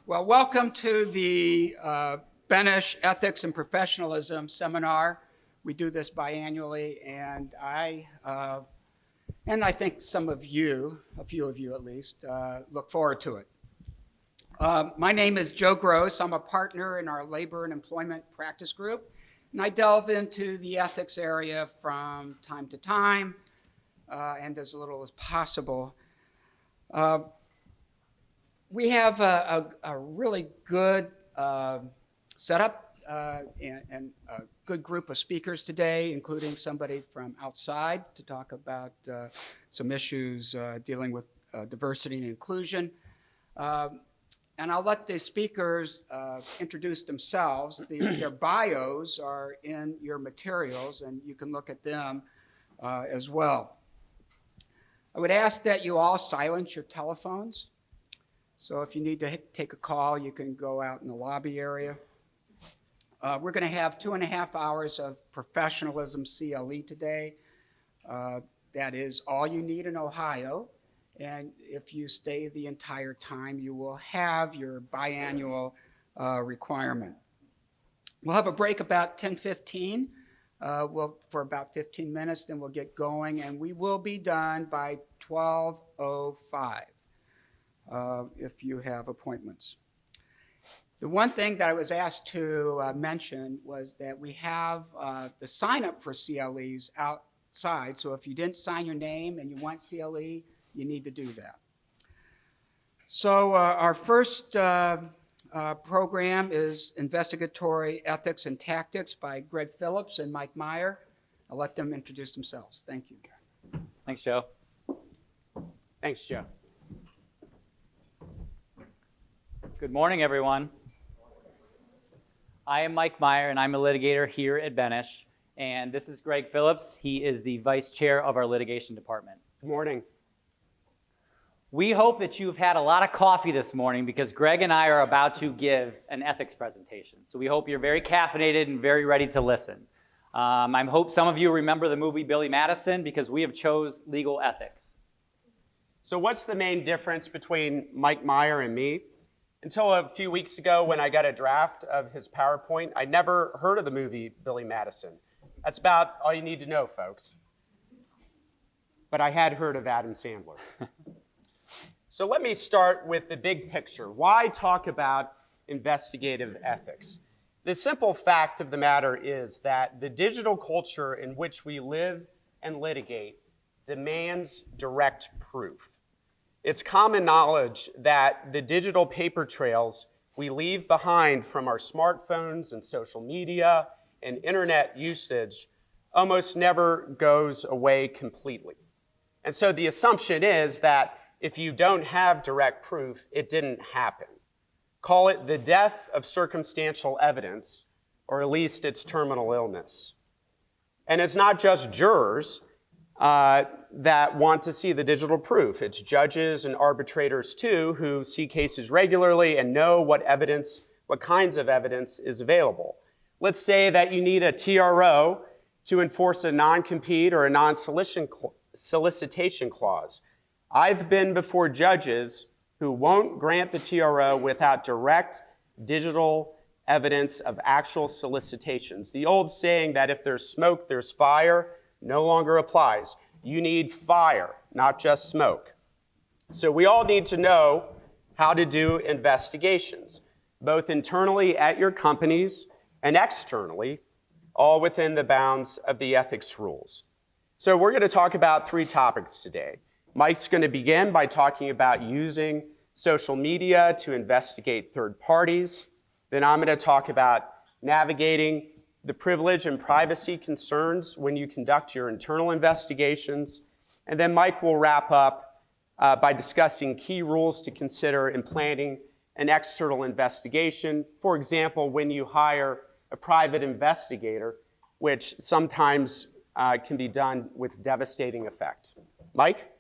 Well, welcome to the Benesch Ethics and Professionalism Seminar. We do this biannually, and I think some of you, a few of you at least, look forward to it. My name is Joe Gross. I'm a partner in our Labor and Employment Practice Group, and I delve into the ethics area from time to time and as little as possible. We have a really good setup and a good group of speakers today, including somebody from outside to talk about some issues dealing with diversity and inclusion. And I'll let the speakers introduce themselves. Their bios are in your materials, and you can look at them as well. I would ask that you all silence your telephones. So if you need to take a call, you can go out in the lobby area. We're going to have 2.5 hours of professionalism CLE today. That is all you need in Ohio. And if you stay the entire time, you will have your biannual requirement. We'll have a break about 10:15 for about 15 minutes, then we'll get going, and we will be done by 12:05 if you have appointments. The one thing that I was asked to mention was that we have the sign up for CLEs outside, so if you didn't sign your name and you want CLE, you need to do that. So our first program is Investigatory Ethics and Tactics by Greg Phillips and Mike Meyer. I'll let them introduce themselves. Thank you. Thanks, Joe. Thanks, Joe. Good morning, everyone. I am Mike Meyer, and I'm a litigator here at Benesch. And this is Greg Phillips. He is the vice chair of our litigation department. Good morning. We hope that you've had a lot of coffee this morning because Greg and I are about to give an ethics presentation. So we hope you're very caffeinated and very ready to listen. I hope some of you remember the movie Billy Madison because we have chose legal ethics. So what's the main difference between Mike Meyer and me? Until a few weeks ago when I got a draft of his PowerPoint, I'd never heard of the movie Billy Madison. That's about all you need to know, folks. But I had heard of Adam Sandler. So let me start with the big picture. Why talk about investigative ethics? The simple fact of the matter is that the digital culture in which we live and litigate demands direct proof. It's common knowledge that the digital paper trails we leave behind from our smartphones and social media and internet usage almost never goes away completely. And so the assumption is that if you don't have direct proof, it didn't happen. Call it the death of circumstantial evidence, or at least its terminal illness. And it's not just jurors that want to see the digital proof. It's judges and arbitrators too who see cases regularly and know what kinds of evidence is available. Let's say that you need a TRO to enforce a non-compete or a non-solicitation clause. I've been before judges who won't grant the TRO without direct digital evidence of actual solicitations. The old saying that if there's smoke, there's fire no longer applies. You need fire, not just smoke. So we all need to know how to do investigations, both internally at your companies and externally, all within the bounds of the ethics rules. So we're going to talk about 3 topics today. Mike's going to begin by talking about using social media to investigate third parties. Then I'm going to talk about navigating the privilege and privacy concerns when you conduct your internal investigations. And then Mike will wrap up by discussing key rules to consider in planning an external investigation. For example, when you hire a private investigator, which sometimes can be done with devastating effect. Mike?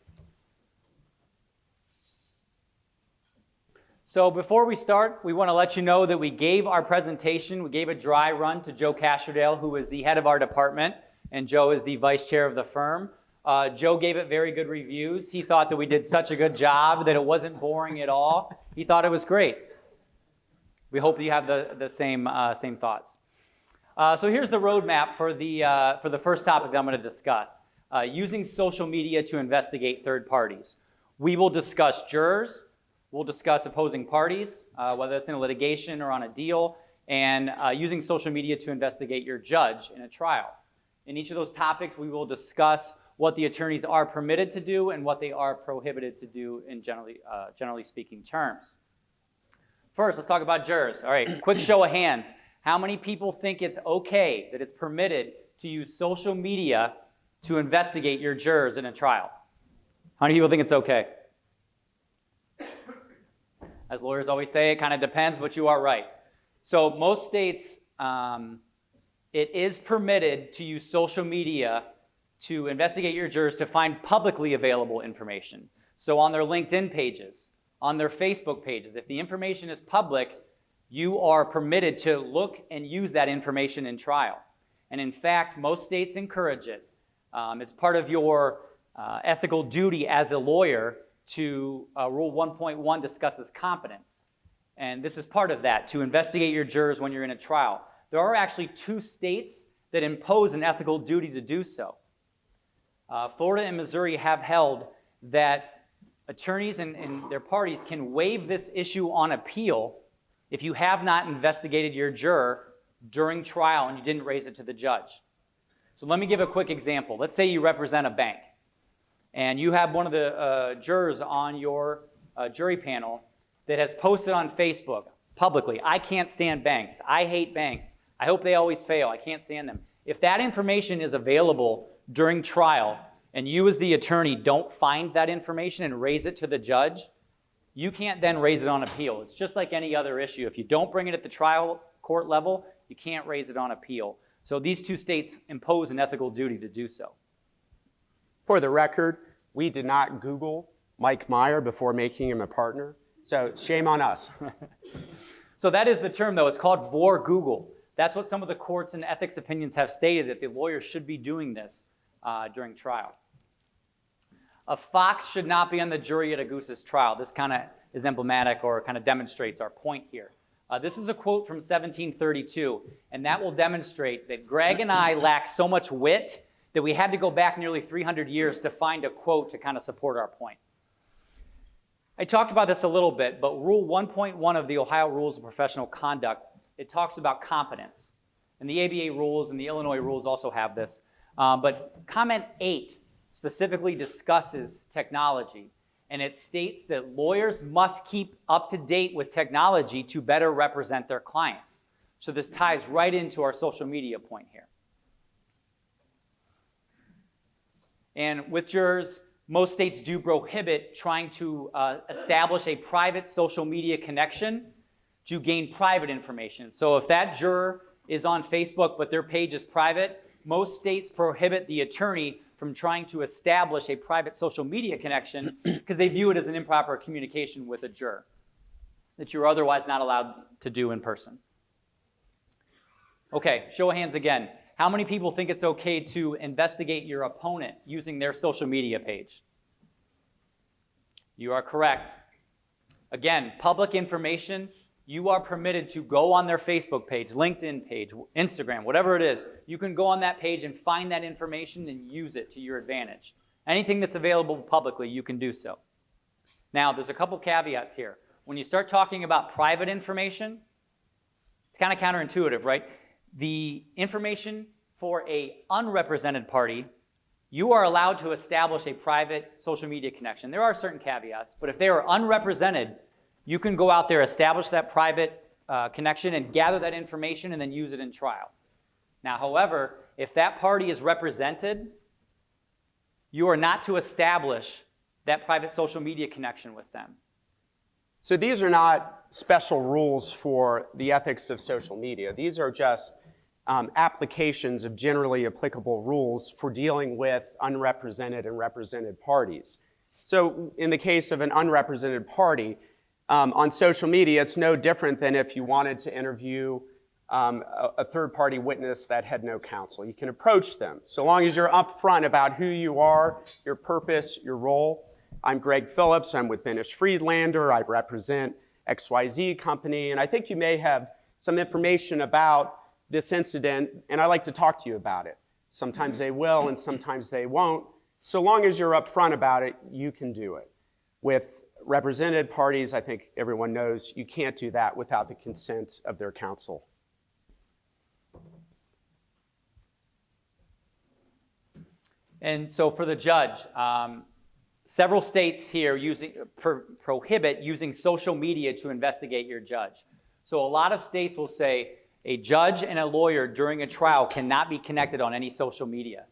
So before we start, we want to let you know that we gave our presentation, we gave a dry run to Joe Casherdale, who is the head of our department, and Joe is the vice chair of the firm. Joe gave it very good reviews. He thought that we did such a good job that it wasn't boring at all. He thought it was great. We hope that you have the same thoughts. So here's the roadmap for the first topic that I'm going to discuss. Using social media to investigate third parties. We will discuss jurors. We'll discuss opposing parties, whether it's in a litigation or on a deal, and using social media to investigate your judge in a trial. In each of those topics, we will discuss what the attorneys are permitted to do and what they are prohibited to do in generally speaking terms. First, let's talk about jurors. All right, quick show of hands. How many people think it's okay, that it's permitted to use social media to investigate your jurors in a trial? How many people think it's okay? As lawyers always say, it kind of depends, but you are right. So most states, it is permitted to use social media to investigate your jurors to find publicly available information. So on their LinkedIn pages, on their Facebook pages, if the information is public, you are permitted to look and use that information in trial. And in fact, most states encourage it. It's part of your ethical duty as a lawyer to Rule 1.1 discusses competence. And this is part of that, to investigate your jurors when you're in a trial. There are actually 2 states that impose an ethical duty to do so. Florida and Missouri have held that attorneys and their parties can waive this issue on appeal if you have not investigated your juror during trial and you didn't raise it to the judge. So let me give a quick example. Let's say you represent a bank and you have one of the jurors on your jury panel that has posted on Facebook publicly, "I can't stand banks. I hate banks. I hope they always fail. I can't stand them." If that information is available during trial and you as the attorney don't find that information and raise it to the judge, you can't then raise it on appeal. It's just like any other issue. If you don't bring it at the trial court level, you can't raise it on appeal. So these 2 states impose an ethical duty to do so. For the record, we did not Google Mike Meyer before making him a partner, so shame on us. So that is the term, though. It's called vor Google. That's what some of the courts and ethics opinions have stated, that the lawyer should be doing this during trial. A fox should not be on the jury at a goose's trial. This kind of is emblematic or kind of demonstrates our point here. This is a quote from 1732, and that will demonstrate that Greg and I lack so much wit that we had to go back nearly 300 years to find a quote to kind of support our point. I talked about this a little bit, but Rule 1.1 of the Ohio Rules of Professional Conduct, it talks about competence. And the ABA rules and the Illinois rules also have this. But comment 8 specifically discusses technology, and it states that lawyers must keep up to date with technology to better represent their clients. So this ties right into our social media point here. And with jurors, most states do prohibit trying to establish a private social media connection to gain private information. So if that juror is on Facebook but their page is private, most states prohibit the attorney from trying to establish a private social media connection because they view it as an improper communication with a juror that you're otherwise not allowed to do in person. Okay, show of hands again. How many people think it's okay to investigate your opponent using their social media page? You are correct. Again, public information, you are permitted to go on their Facebook page, LinkedIn page, Instagram, whatever it is. You can go on that page and find that information and use it to your advantage. Anything that's available publicly, you can do so. Now, there's a couple caveats here. When you start talking about private information, it's kind of counterintuitive, right? The information for an unrepresented party, you are allowed to establish a private social media connection. There are certain caveats, but if they are unrepresented, you can go out there, establish that private connection, and gather that information and then use it in trial. Now, however, if that party is represented, you are not to establish that private social media connection with them. So these are not special rules for the ethics of social media. These are just applications of generally applicable rules for dealing with unrepresented and represented parties. So in the case of an unrepresented party, on social media, it's no different than if you wanted to interview a third-party witness that had no counsel. You can approach them, so long as you're upfront about who you are, your purpose, your role. I'm Greg Phillips. I'm with Benesch Friedlander. I represent XYZ company, and I think you may have some information about this incident, and I'd like to talk to you about it. Sometimes they will, and sometimes they won't. So long as you're upfront about it, you can do it. With represented parties, I think everyone knows you can't do that without the consent of their counsel. And so for the judge, several states here prohibit using social media to investigate your judge. So a lot of states will say a judge and a lawyer during a trial cannot be connected on any social media.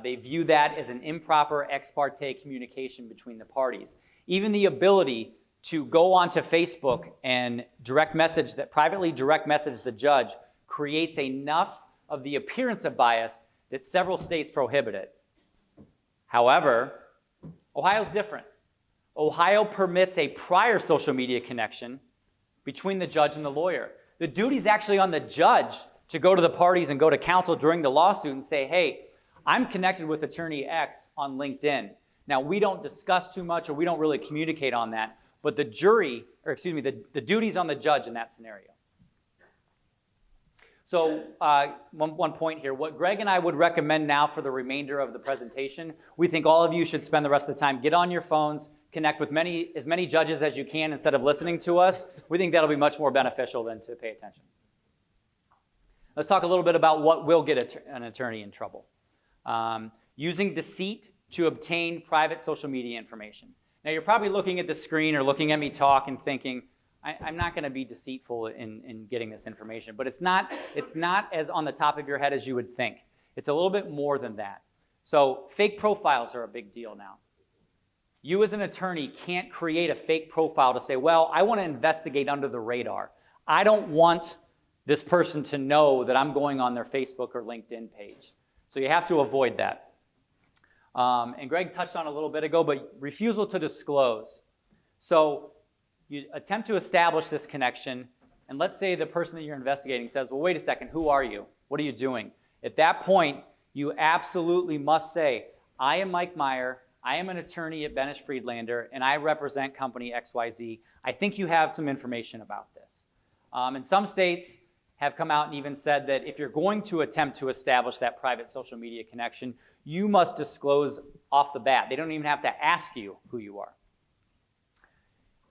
They view that as an improper ex parte communication between the parties. Even the ability to go onto Facebook and privately direct message the judge creates enough of the appearance of bias that several states prohibit it. However, Ohio's different. Ohio permits a prior social media connection between the judge and the lawyer. The duty's actually on the judge to go to the parties and go to counsel during the lawsuit and say, hey, I'm connected with attorney X on LinkedIn. Now, we don't discuss too much or we don't really communicate on that, but the duty's on the judge in that scenario. So one point here, what Greg and I would recommend now for the remainder of the presentation, we think all of you should spend the rest of the time, get on your phones, connect with as many judges as you can instead of listening to us. We think that'll be much more beneficial than to pay attention. Let's talk a little bit about what will get an attorney in trouble. Using deceit to obtain private social media information. Now you're probably looking at the screen or looking at me talk and thinking, I'm not going to be deceitful in getting this information, but it's not as on the top of your head as you would think. It's a little bit more than that. So fake profiles are a big deal now. You as an attorney can't create a fake profile to say, well, I want to investigate under the radar. I don't want this person to know that I'm going on their Facebook or LinkedIn page. So you have to avoid that. And Greg touched on it a little bit ago, but refusal to disclose. So you attempt to establish this connection, and let's say the person that you're investigating says, well, wait a second, who are you? What are you doing? At that point, you absolutely must say, I am Mike Meyer, I am an attorney at Benesch Friedlander, and I represent company XYZ. I think you have some information about this. And some states have come out and even said that if you're going to attempt to establish that private social media connection, you must disclose off the bat. They don't even have to ask you who you are.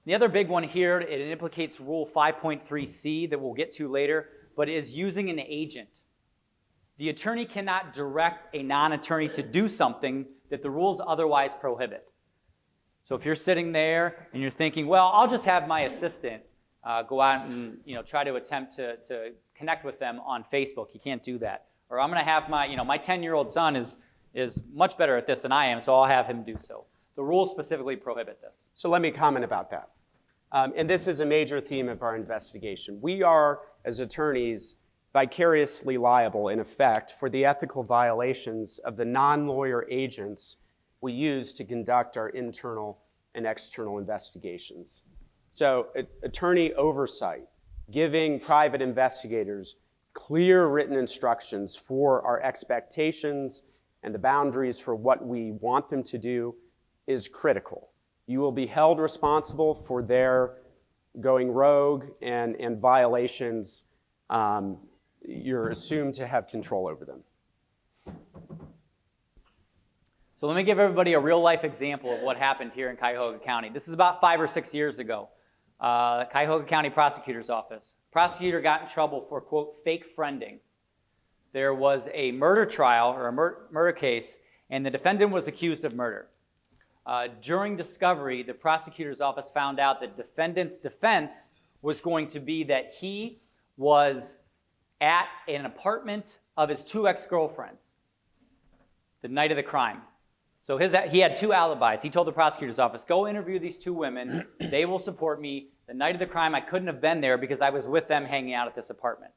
The other big one here, it implicates Rule 5.3c that we'll get to later, but is using an agent. The attorney cannot direct a non-attorney to do something that the rules otherwise prohibit. So if you're sitting there and you're thinking, well, I'll just have my assistant go out and try to attempt to connect with them on Facebook. You can't do that. Or I'm going to have my 10-year-old son is much better at this than I am, so I'll have him do so. The rules specifically prohibit this. So let me comment about that. And this is a major theme of our investigation. We are, as attorneys, vicariously liable, in effect, for the ethical violations of the non-lawyer agents we use to conduct our internal and external investigations. So attorney oversight, giving private investigators clear written instructions for our expectations and the boundaries for what we want them to do is critical. You will be held responsible for their going rogue and violations. You're assumed to have control over them. So let me give everybody a real-life example of what happened here in Cuyahoga County. This is about 5 or 6 years ago. Cuyahoga County Prosecutor's Office. Prosecutor got in trouble for, quote, fake friending. There was a murder trial or a murder case, and the defendant was accused of murder. During discovery, the prosecutor's office found out that defendant's defense was going to be that he was at an apartment of his 2 ex-girlfriends the night of the crime. So he had 2 alibis. He told the prosecutor's office, go interview these 2 women. They will support me. The night of the crime, I couldn't have been there because I was with them hanging out at this apartment.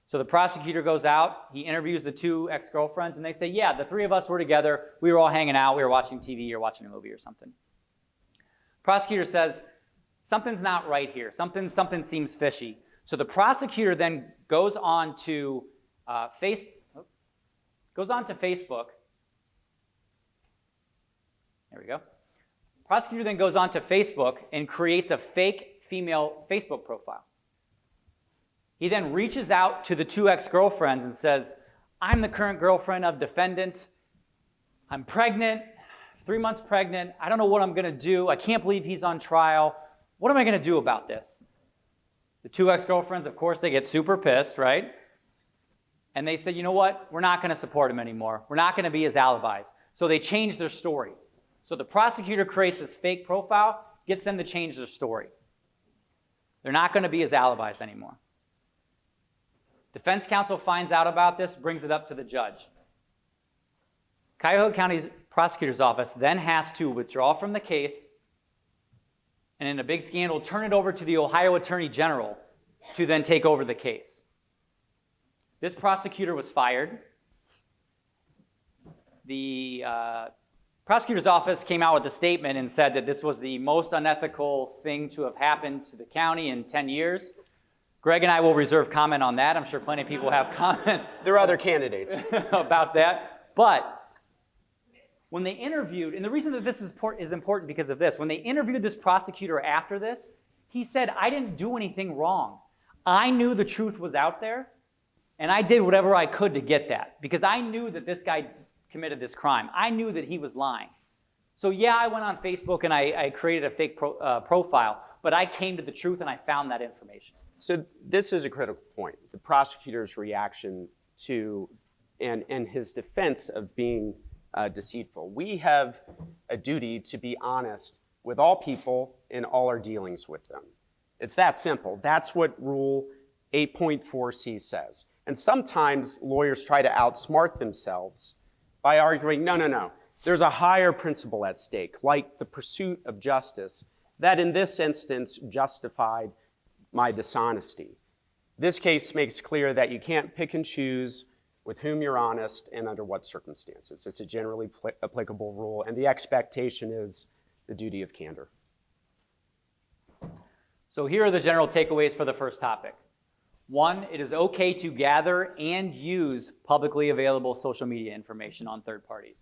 So the prosecutor goes out, he interviews the 2 ex-girlfriends, and they say, yeah, the 3 of us were together, we were all hanging out, we were watching TV or watching a movie or something. Prosecutor says, something's not right here, something seems fishy. So the prosecutor then goes on to Facebook. There we go. Prosecutor then goes on to Facebook and creates a fake female Facebook profile. He then reaches out to the 2 ex-girlfriends and says, I'm the current girlfriend of defendant. I'm pregnant, 3 months pregnant. I don't know what I'm going to do. I can't believe he's on trial. What am I going to do about this? The 2 ex-girlfriends, of course, they get super pissed, right? And they said, you know what? We're not going to support him anymore. We're not going to be his alibis. So they change their story. So the prosecutor creates this fake profile, gets them to change their story. They're not going to be his alibis anymore. Defense counsel finds out about this, brings it up to the judge. Cuyahoga County's prosecutor's office then has to withdraw from the case and in a big scandal, turn it over to the Ohio Attorney General to then take over the case. This prosecutor was fired. The prosecutor's office came out with a statement and said that this was the most unethical thing to have happened to the county in 10 years. Greg and I will reserve comment on that. I'm sure plenty of people have comments. There are other candidates. About that. But when they interviewed, and the reason that this is important because of this, when they interviewed this prosecutor after this, he said, I didn't do anything wrong. I knew the truth was out there, and I did whatever I could to get that, because I knew that this guy committed this crime. I knew that he was lying. So yeah, I went on Facebook and I created a fake profile, but I came to the truth and I found that information. So this is a critical point. The prosecutor's reaction to and his defense of being deceitful. We have a duty to be honest with all people in all our dealings with them. It's that simple. That's what Rule 8.4c says. And sometimes lawyers try to outsmart themselves by arguing, no. There's a higher principle at stake, like the pursuit of justice, that in this instance justified my dishonesty. This case makes clear that you can't pick and choose with whom you're honest and under what circumstances. It's a generally applicable rule, and the expectation is the duty of candor. So here are the general takeaways for the first topic. 1, it is okay to gather and use publicly available social media information on third parties.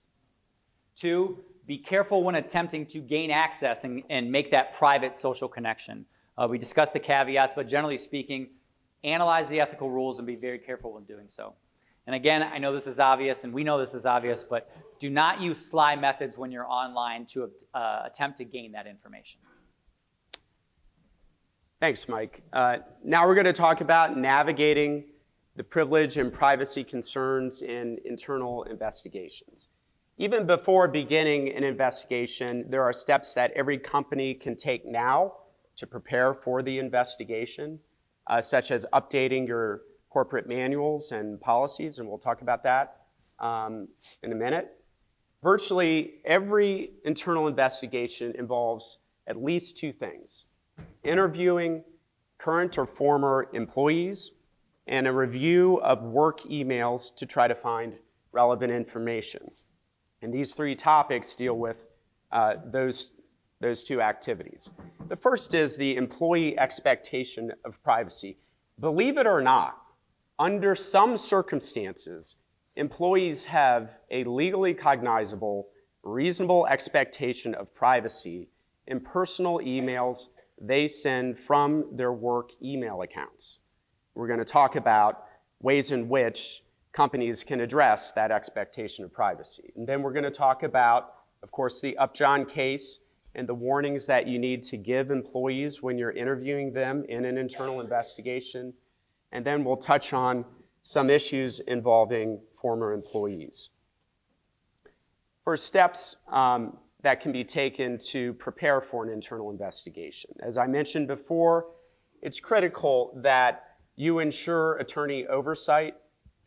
2, be careful when attempting to gain access and make that private social connection. We discussed the caveats, but generally speaking, analyze the ethical rules and be very careful when doing so. And again, I know this is obvious, and we know this is obvious, but do not use sly methods when you're online to attempt to gain that information. Thanks, Mike. Now we're going to talk about navigating the privilege and privacy concerns in internal investigations. Even before beginning an investigation, there are steps that every company can take now to prepare for the investigation, such as updating your corporate manuals and policies, and we'll talk about that in a minute. Virtually every internal investigation involves at least 2 things: interviewing current or former employees and a review of work emails to try to find relevant information. And these 3 topics deal with those 2 activities. The first is the employee expectation of privacy. Believe it or not, under some circumstances, employees have a legally cognizable, reasonable expectation of privacy in personal emails they send from their work email accounts. We're going to talk about ways in which companies can address that expectation of privacy. And then we're going to talk about, of course, the Upjohn case and the warnings that you need to give employees when you're interviewing them in an internal investigation. And then we'll touch on some issues involving former employees. First, steps that can be taken to prepare for an internal investigation. As I mentioned before, it's critical that you ensure attorney oversight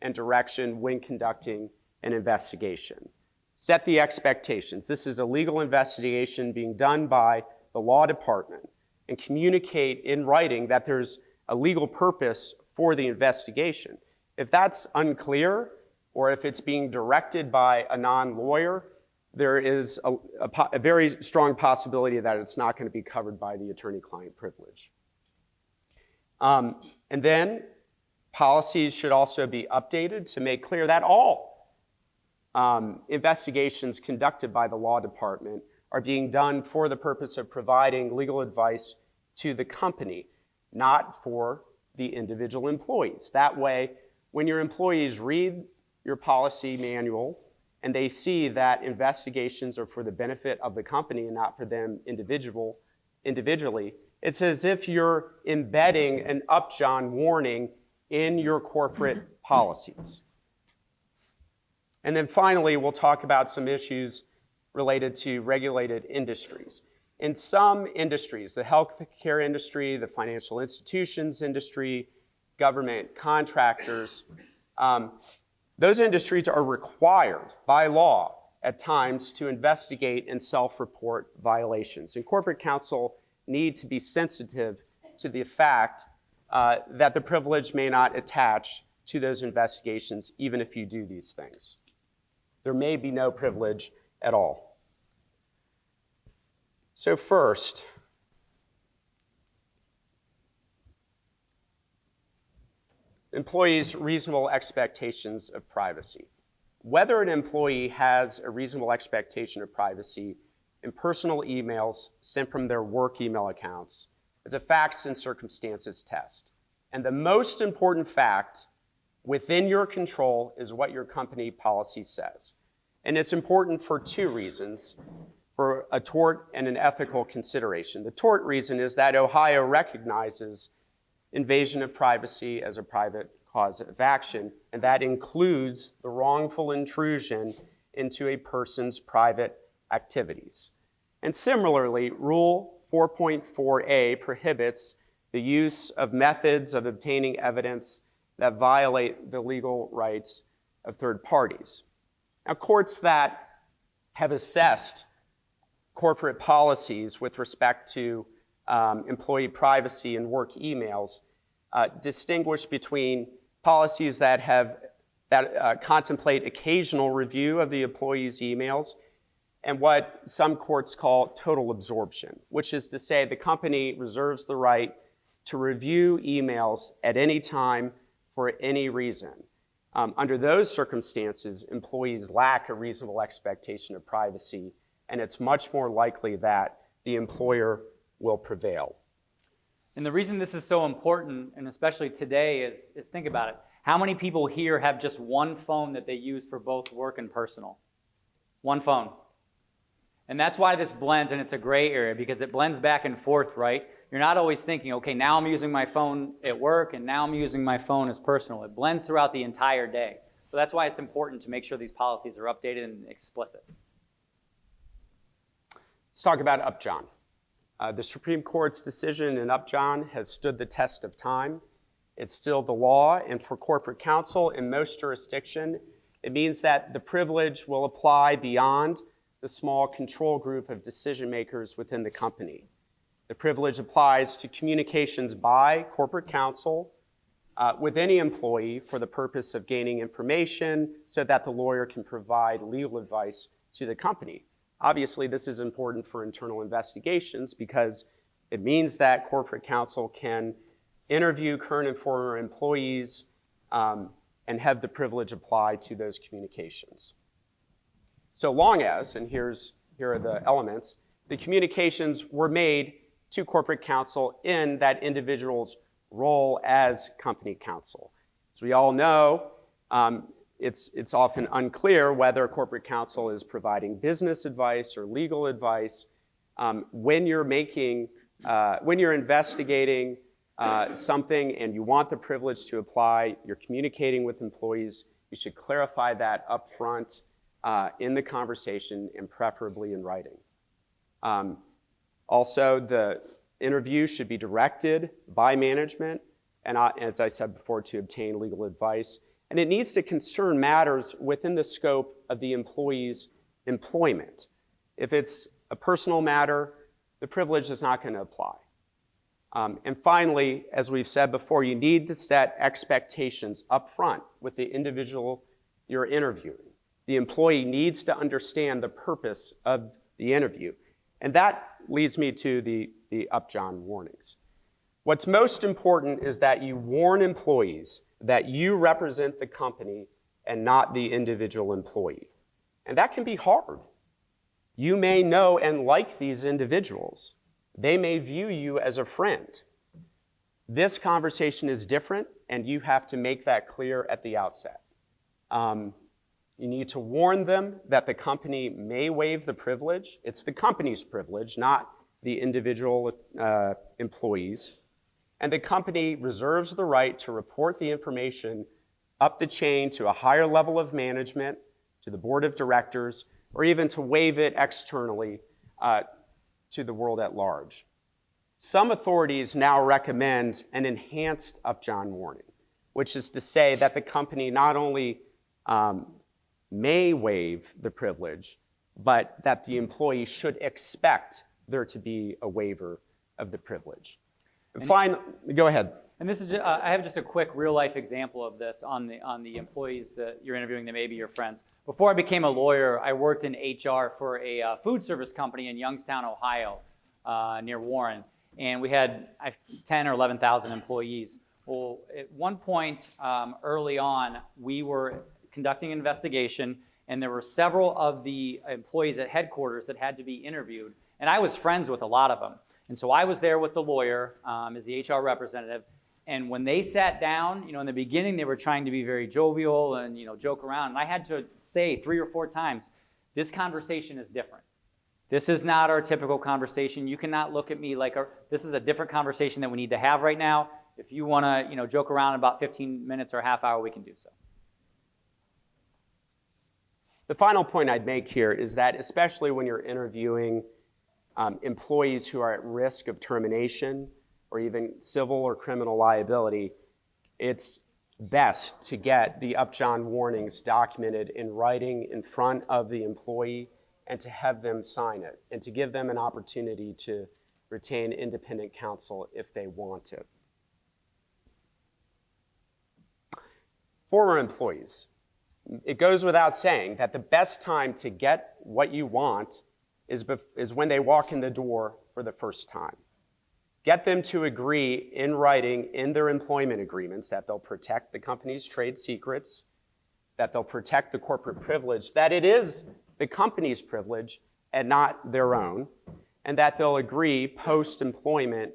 and direction when conducting an investigation. Set the expectations. This is a legal investigation being done by the law department, and communicate in writing that there's a legal purpose for the investigation. If that's unclear, or if it's being directed by a non-lawyer, there is a very strong possibility that it's not going to be covered by the attorney-client privilege. And then policies should also be updated to make clear that all investigations conducted by the law department are being done for the purpose of providing legal advice to the company, not for the individual employees. That way, when your employees read your policy manual and they see that investigations are for the benefit of the company and not for them individually, it's as if you're embedding an Upjohn warning in your corporate policies. And then finally, we'll talk about some issues related to regulated industries. In some industries, the healthcare industry, the financial institutions industry, government contractors, those industries are required by law at times to investigate and self-report violations. And corporate counsel need to be sensitive to the fact that the privilege may not attach to those investigations even if you do these things. There may be no privilege at all. So first, employees' reasonable expectations of privacy. Whether an employee has a reasonable expectation of privacy in personal emails sent from their work email accounts is a facts and circumstances test. And the most important fact within your control is what your company policy says. And it's important for two reasons, for a tort and an ethical consideration. The tort reason is that Ohio recognizes invasion of privacy as a private cause of action, and that includes the wrongful intrusion into a person's private activities. And similarly, Rule 4.4a prohibits the use of methods of obtaining evidence that violate the legal rights of third parties. Now, courts that have assessed corporate policies with respect to employee privacy and work emails distinguish between policies that contemplate occasional review of the employee's emails and what some courts call total absorption, which is to say the company reserves the right to review emails at any time for any reason. Under those circumstances, employees lack a reasonable expectation of privacy, and it's much more likely that the employer will prevail. And the reason this is so important, and especially today, is think about it. How many people here have just one phone that they use for both work and personal? One phone. And that's why this blends, and it's a gray area, because it blends back and forth, right? You're not always thinking, okay, now I'm using my phone at work, and now I'm using my phone as personal. It blends throughout the entire day. So that's why it's important to make sure these policies are updated and explicit. Let's talk about Upjohn. The Supreme Court's decision in Upjohn has stood the test of time. It's still the law, and for corporate counsel in most jurisdictions, it means that the privilege will apply beyond the small control group of decision makers within the company. The privilege applies to communications by corporate counsel with any employee for the purpose of gaining information so that the lawyer can provide legal advice to the company. Obviously, this is important for internal investigations because it means that corporate counsel can interview current and former employees and have the privilege apply to those communications. So long as, and here are the elements, the communications were made to corporate counsel in that individual's role as company counsel. As we all know, it's often unclear whether corporate counsel is providing business advice or legal advice. When you're investigating something and you want the privilege to apply, you're communicating with employees, you should clarify that up front in the conversation and preferably in writing. Also, the interview should be directed by management and, as I said before, to obtain legal advice. And it needs to concern matters within the scope of the employee's employment. If it's a personal matter, the privilege is not going to apply. And finally, as we've said before, you need to set expectations up front with the individual you're interviewing. The employee needs to understand the purpose of the interview. And that leads me to the Upjohn warnings. What's most important is that you warn employees that you represent the company and not the individual employee. And that can be hard. You may know and like these individuals. They may view you as a friend. This conversation is different, and you have to make that clear at the outset. You need to warn them that the company may waive the privilege. It's the company's privilege, not the individual employees. And the company reserves the right to report the information up the chain to a higher level of management, to the board of directors, or even to waive it externally to the world at large. Some authorities now recommend an enhanced Upjohn warning, which is to say that the company not only may waive the privilege, but that the employee should expect there to be a waiver of the privilege. Go ahead. And this is I have just a quick real-life example of this on the employees that you're interviewing that may be your friends. Before I became a lawyer, I worked in HR for a food service company in Youngstown, Ohio, near Warren. And we had 10 or 11,000 employees. Well, at one point early on, we were conducting an investigation, and there were several of the employees at headquarters that had to be interviewed. And I was friends with a lot of them. And so I was there with the lawyer as the HR representative. And when they sat down, in the beginning, they were trying to be very jovial and, joke around. And I had to say 3 or 4 times, this conversation is different. This is not our typical conversation. You cannot look at me like this is a different conversation that we need to have right now. If you want to, joke around in about 15 minutes or a half hour, we can do so. The final point I'd make here is that especially when you're interviewing employees who are at risk of termination or even civil or criminal liability, it's best to get the Upjohn warnings documented in writing in front of the employee and to have them sign it and to give them an opportunity to retain independent counsel if they want it. Former employees. It goes without saying that the best time to get what you want is when they walk in the door for the first time. Get them to agree in writing in their employment agreements that they'll protect the company's trade secrets, that they'll protect the corporate privilege, that it is the company's privilege and not their own, and that they'll agree post-employment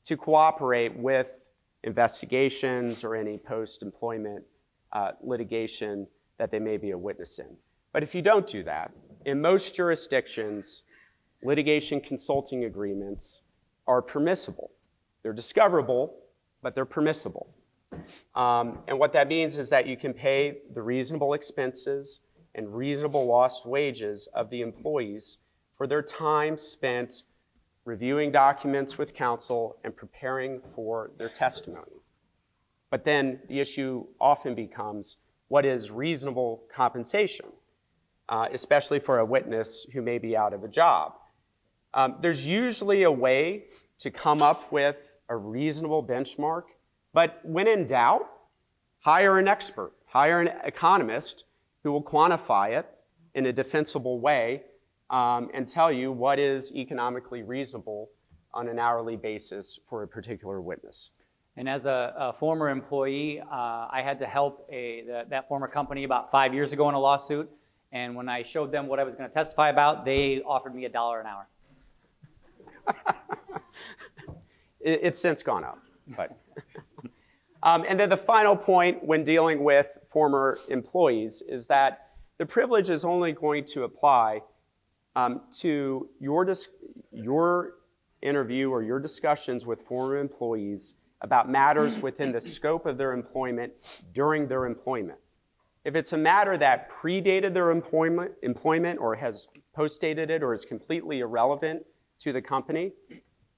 to cooperate with investigations or any post-employment litigation that they may be a witness in. But if you don't do that, in most jurisdictions, litigation consulting agreements are permissible. They're discoverable, but they're permissible. And what that means is that you can pay the reasonable expenses and reasonable lost wages of the employees for their time spent reviewing documents with counsel and preparing for their testimony. But then the issue often becomes, what is reasonable compensation, especially for a witness who may be out of a job? There's usually a way to come up with a reasonable benchmark, but when in doubt, hire an expert, hire an economist who will quantify it in a defensible way and tell you what is economically reasonable on an hourly basis for a particular witness. And as a former employee, I had to help that former company about 5 years ago in a lawsuit. And when I showed them what I was going to testify about, they offered me $1 an hour. It's since gone up. But and then the final point when dealing with former employees is that the privilege is only going to apply to your interview or your discussions with former employees about matters within the scope of their employment during their employment. If it's a matter that predated their employment or has postdated it or is completely irrelevant to the company,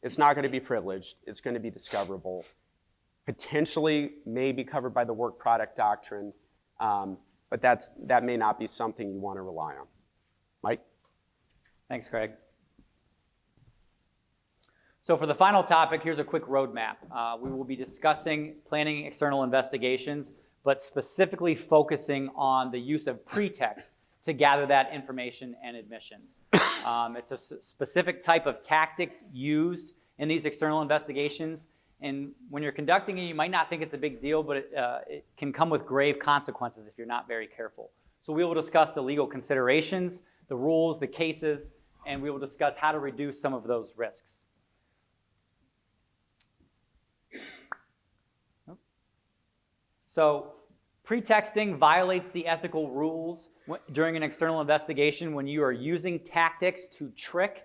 it's not going to be privileged. It's going to be discoverable. Potentially may be covered by the work product doctrine, but that may not be something you want to rely on. Mike? Thanks, Craig. So for the final topic, here's a quick roadmap. We will be discussing planning external investigations, but specifically focusing on the use of pretext to gather that information and admissions. It's a specific type of tactic used in these external investigations, and when you're conducting it, you might not think it's a big deal, but it can come with grave consequences if you're not very careful. So we will discuss the legal considerations, the rules, the cases, and we will discuss how to reduce some of those risks. So pretexting violates the ethical rules during an external investigation when you are using tactics to trick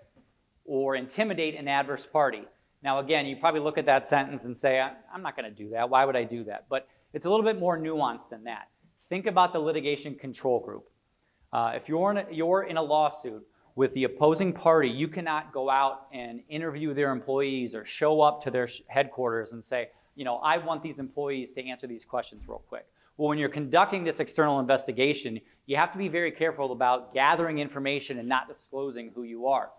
or intimidate an adverse party. Now, again, you probably look at that sentence and say, I'm not going to do that. Why would I do that? But it's a little bit more nuanced than that. Think about the litigation control group. If you're in a lawsuit with the opposing party, you cannot go out and interview their employees or show up to their headquarters and say, I want these employees to answer these questions real quick. Well, when you're conducting this external investigation, you have to be very careful about gathering information and not disclosing who you are.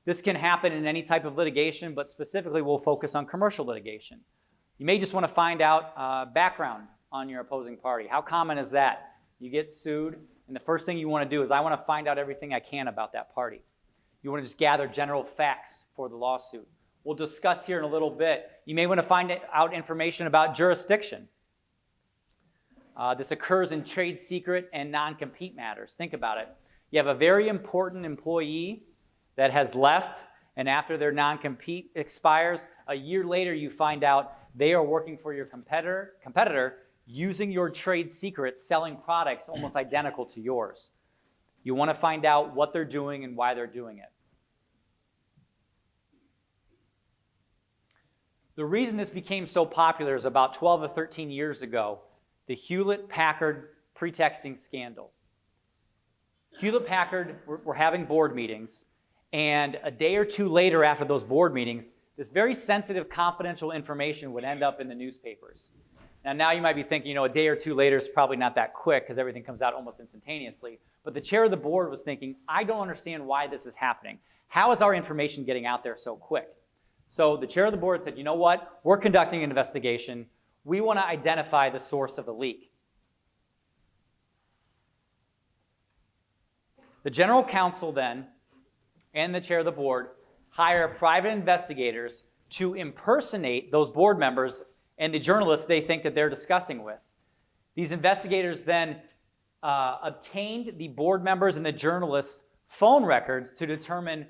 This can happen in any type of litigation, but specifically we'll focus on commercial litigation. You may just want to find out background on your opposing party. How common is that? You get sued, and the first thing you want to do is I want to find out everything I can about that party. You want to just gather general facts for the lawsuit. We'll discuss here in a little bit. You may want to find out information about jurisdiction. This occurs in trade secret and non-compete matters. Think about it. You have a very important employee that has left, and after their non-compete expires, a year later you find out they are working for your competitor using your trade secrets, selling products almost identical to yours. You want to find out what they're doing and why they're doing it. The reason this became so popular is about 12 or 13 years ago, the Hewlett-Packard pretexting scandal. Hewlett-Packard were having board meetings, and a day or two later after those board meetings, this very sensitive, confidential information would end up in the newspapers. Now you might be thinking, a day or two later is probably not that quick because everything comes out almost instantaneously. But the chair of the board was thinking, I don't understand why this is happening. How is our information getting out there so quick? So the chair of the board said, you know what? We're conducting an investigation. We want to identify the source of the leak. The general counsel then and the chair of the board hire private investigators to impersonate those board members and the journalists they think that they're discussing with. These investigators then obtained the board members and the journalists' phone records to determine,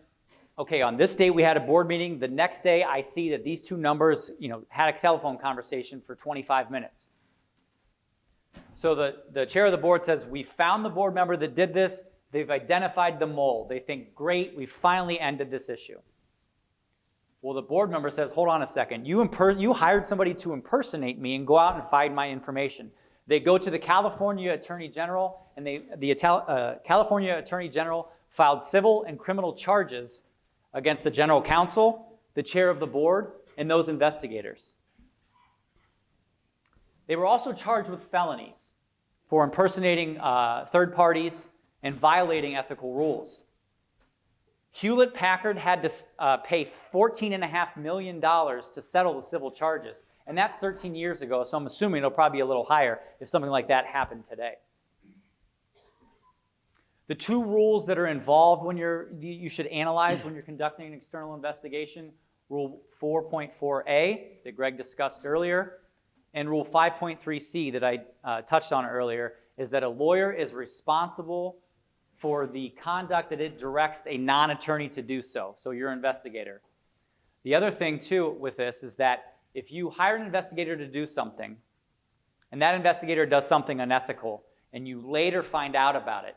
okay, on this date we had a board meeting. The next day I see that these two numbers, had a telephone conversation for 25 minutes. So the chair of the board says, we found the board member that did this. They've identified the mole. They think, great, we finally ended this issue. Well, the board member says, hold on a second. You hired somebody to impersonate me and go out and find my information. They go to the California Attorney General, and the California Attorney General filed civil and criminal charges against the general counsel, the chair of the board, and those investigators. They were also charged with felonies for impersonating third parties and violating ethical rules. Hewlett-Packard had to pay $14.5 million to settle the civil charges. And that's 13 years ago, so I'm assuming it'll probably be a little higher if something like that happened today. The two rules that are involved when you should analyze when you're conducting an external investigation, Rule 4.4a that Greg discussed earlier, and Rule 5.3c that I touched on earlier, is that a lawyer is responsible for the conduct that it directs a non-attorney to do so your investigator. The other thing, too, with this is that if you hire an investigator to do something, and that investigator does something unethical, and you later find out about it,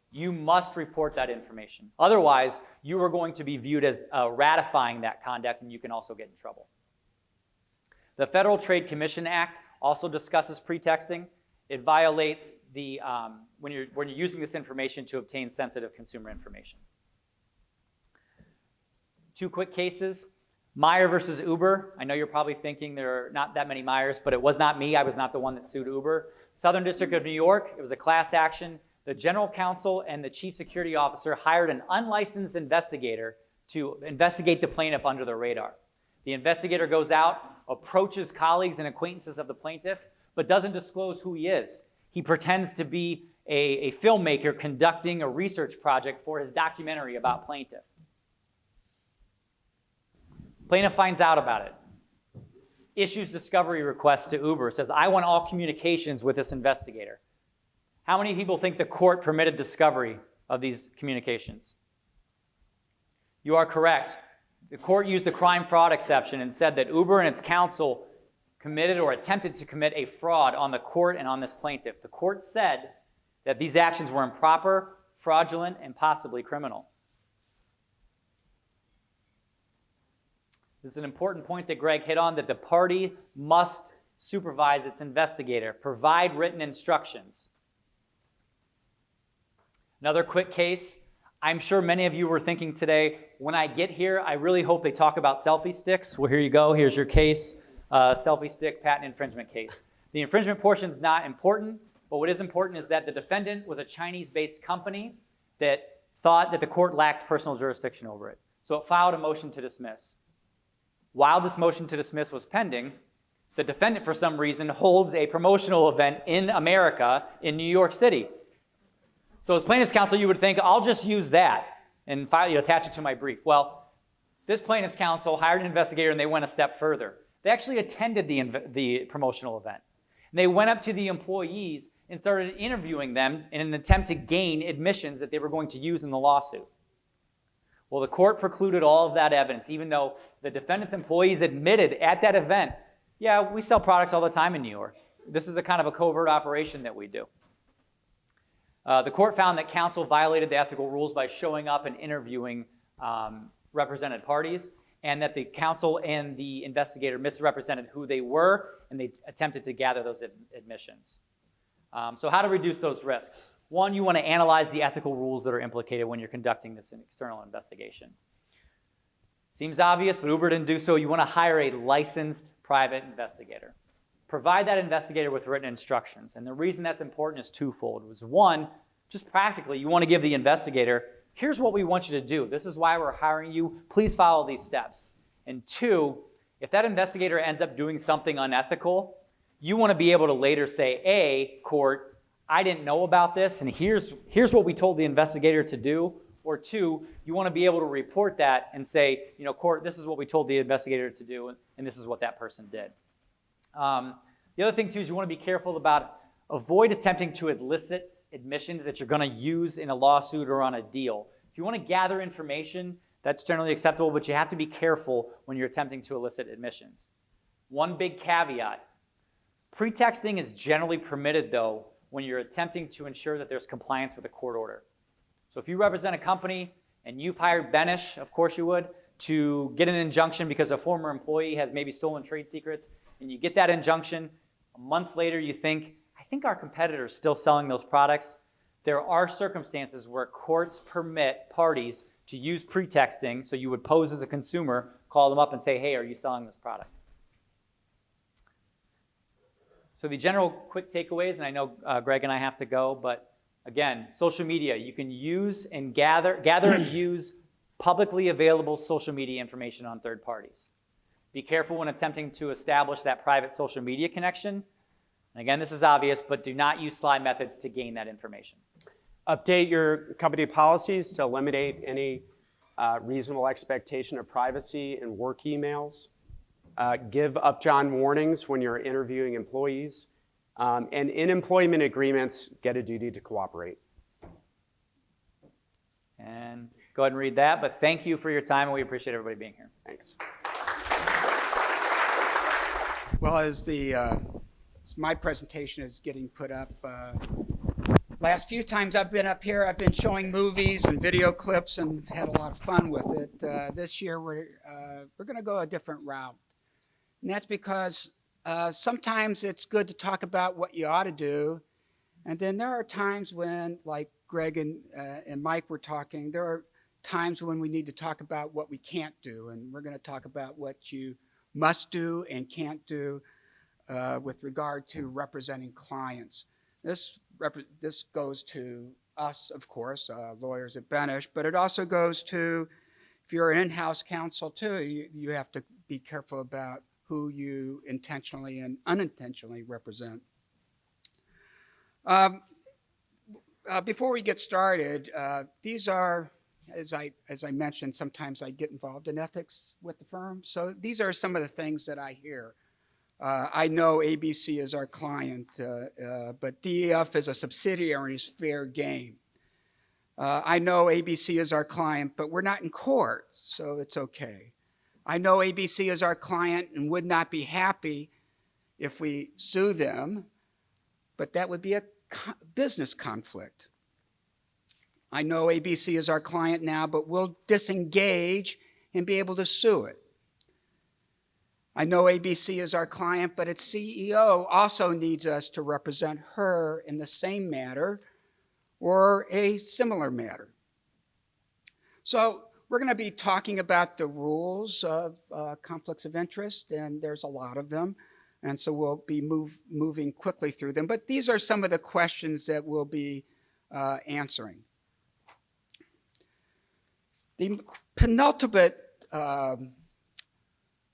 you must report that information. Otherwise, you are going to be viewed as ratifying that conduct, and you can also get in trouble. The Federal Trade Commission Act also discusses pretexting. It violates the when you're using this information to obtain sensitive consumer information. Two quick cases. Meyer versus Uber. I know you're probably thinking there are not that many Meyers, but it was not me. I was not the one that sued Uber. Southern District of New York. It was a class action. The general counsel and the chief security officer hired an unlicensed investigator to investigate the plaintiff under the radar. The investigator goes out, approaches colleagues and acquaintances of the plaintiff, but doesn't disclose who he is. He pretends to be a filmmaker conducting a research project for his documentary about plaintiff. Plaintiff finds out about it, issues discovery requests to Uber, says, I want all communications with this investigator. How many people think the court permitted discovery of these communications? You are correct. The court used the crime fraud exception and said that Uber and its counsel committed or attempted to commit a fraud on the court and on this plaintiff. The court said that these actions were improper, fraudulent, and possibly criminal. This is an important point that Greg hit on, that the party must supervise its investigator, provide written instructions. Another quick case. I'm sure many of you were thinking today, when I get here, I really hope they talk about selfie sticks. Well, here you go. Here's your case, selfie stick patent infringement case. The infringement portion is not important, but what is important is that the defendant was a Chinese-based company that thought that the court lacked personal jurisdiction over it. So it filed a motion to dismiss. While this motion to dismiss was pending, the defendant, for some reason, holds a promotional event in America, in New York City. So as plaintiff's counsel, you would think, I'll just use that and attach it to my brief. Well, this plaintiff's counsel hired an investigator and they went a step further. They actually attended the promotional event. And they went up to the employees and started interviewing them in an attempt to gain admissions that they were going to use in the lawsuit. Well, the court precluded all of that evidence, even though the defendant's employees admitted at that event, yeah, we sell products all the time in New York. This is a kind of a covert operation that we do. The court found that counsel violated the ethical rules by showing up and interviewing represented parties, and that the counsel and the investigator misrepresented who they were, and they attempted to gather those admissions. So how to reduce those risks? One, you want to analyze the ethical rules that are implicated when you're conducting this external investigation. Seems obvious, but Uber didn't do so. You want to hire a licensed private investigator. Provide that investigator with written instructions. And the reason that's important is twofold. It was one, just practically, you want to give the investigator, here's what we want you to do. This is why we're hiring you. Please follow these steps. And two, if that investigator ends up doing something unethical, you want to be able to later say, A, court, I didn't know about this, and here's what we told the investigator to do. Or two, you want to be able to report that and say, court, this is what we told the investigator to do, and this is what that person did. The other thing, too, is you want to be careful about avoid attempting to elicit admissions that you're going to use in a lawsuit or on a deal. If you want to gather information, that's generally acceptable, but you have to be careful when you're attempting to elicit admissions. One big caveat, pretexting is generally permitted, though, when you're attempting to ensure that there's compliance with a court order. So if you represent a company and you've hired Benesch, of course you would, to get an injunction because a former employee has maybe stolen trade secrets, and you get that injunction, a month later you think, I think our competitor is still selling those products. There are circumstances where courts permit parties to use pretexting, so you would pose as a consumer, call them up and say, hey, are you selling this product? So the general quick takeaways, and I know Greg and I have to go, but again, social media, you can use and gather and use publicly available social media information on third parties. Be careful when attempting to establish that private social media connection. And again, this is obvious, but do not use slide methods to gain that information. Update your company policies to eliminate any reasonable expectation of privacy in work emails. Give upjohn warnings when you're interviewing employees. And in employment agreements, get a duty to cooperate. And go ahead and read that, but thank you for your time, and we appreciate everybody being here. Thanks. Well, as my presentation is getting put up, last few times I've been up here, I've been showing movies and video clips and had a lot of fun with it. This year we're going to go a different route. And that's because sometimes it's good to talk about what you ought to do. And then there are times when, like Greg and Mike were talking, there are times when we need to talk about what we can't do. And we're going to talk about what you must do and can't do with regard to representing clients. This goes to us, of course, lawyers at Benesch, but it also goes to, if you're an in-house counsel too, you have to be careful about who you intentionally and unintentionally represent. Before we get started, these are, as I mentioned, sometimes I get involved in ethics with the firm. So these are some of the things that I hear. I know ABC is our client, but DEF is a subsidiary, is fair game. I know ABC is our client, but we're not in court, so it's okay. I know ABC is our client and would not be happy if we sue them, but that would be a business conflict. I know ABC is our client now, but we'll disengage and be able to sue it. I know ABC is our client, but its CEO also needs us to represent her in the same matter or a similar matter. So we're going to be talking about the rules of conflicts of interest, and there's a lot of them. And so we'll be moving quickly through them. But these are some of the questions that we'll be answering. The penultimate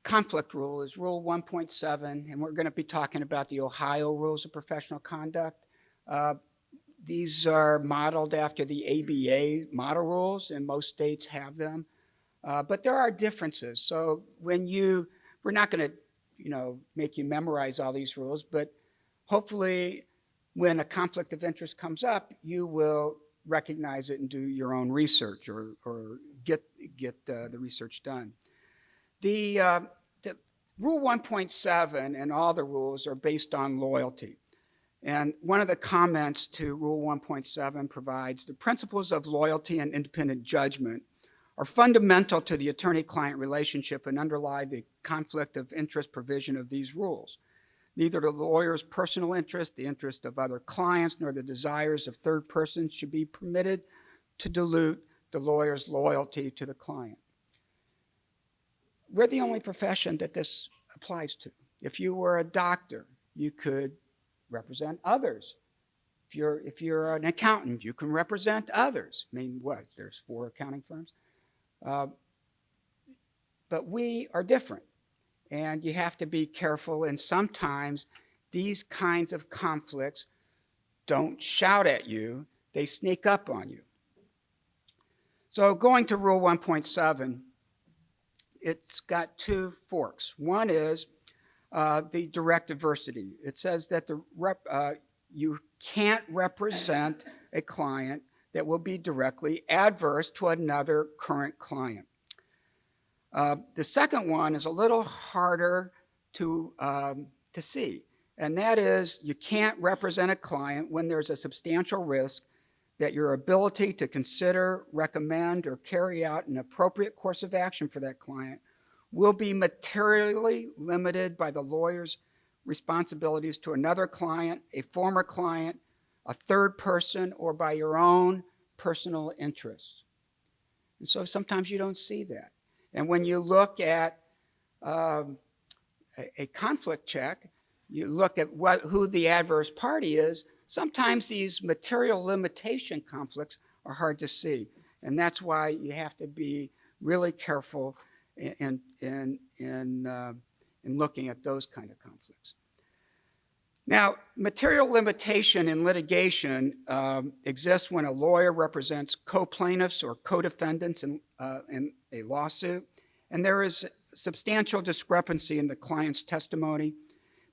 conflict rule is Rule 1.7, and we're going to be talking about the Ohio Rules of Professional Conduct. These are modeled after the ABA model rules, and most states have them. But there are differences. So we're not going to make you memorize all these rules, but hopefully when a conflict of interest comes up, you will recognize it and do your own research or get the research done. The Rule 1.7 and all the rules are based on loyalty. And one of the comments to Rule 1.7 provides the principles of loyalty and independent judgment are fundamental to the attorney-client relationship and underlie the conflict of interest provision of these rules. Neither the lawyer's personal interest, the interest of other clients, nor the desires of third persons should be permitted to dilute the lawyer's loyalty to the client. We're the only profession that this applies to. If you were a doctor, you could represent others. If you're an accountant, you can represent others. I mean, what? There's 4 accounting firms. But we are different, and you have to be careful. And sometimes these kinds of conflicts don't shout at you, they sneak up on you. So going to Rule 1.7, it's got 2 forks. One is the direct adversity. It says that you can't represent a client that will be directly adverse to another current client. The second one is a little harder to see, and that is you can't represent a client when there's a substantial risk that your ability to consider, recommend, or carry out an appropriate course of action for that client will be materially limited by the lawyer's responsibilities to another client, a former client, a third person, or by your own personal interests. And so sometimes you don't see that. And when you look at a conflict check, you look at who the adverse party is, sometimes these material limitation conflicts are hard to see. And that's why you have to be really careful in looking at those kind of conflicts. Now, material limitation in litigation exists when a lawyer represents co-plaintiffs or co-defendants in a lawsuit, and there is substantial discrepancy in the client's testimony.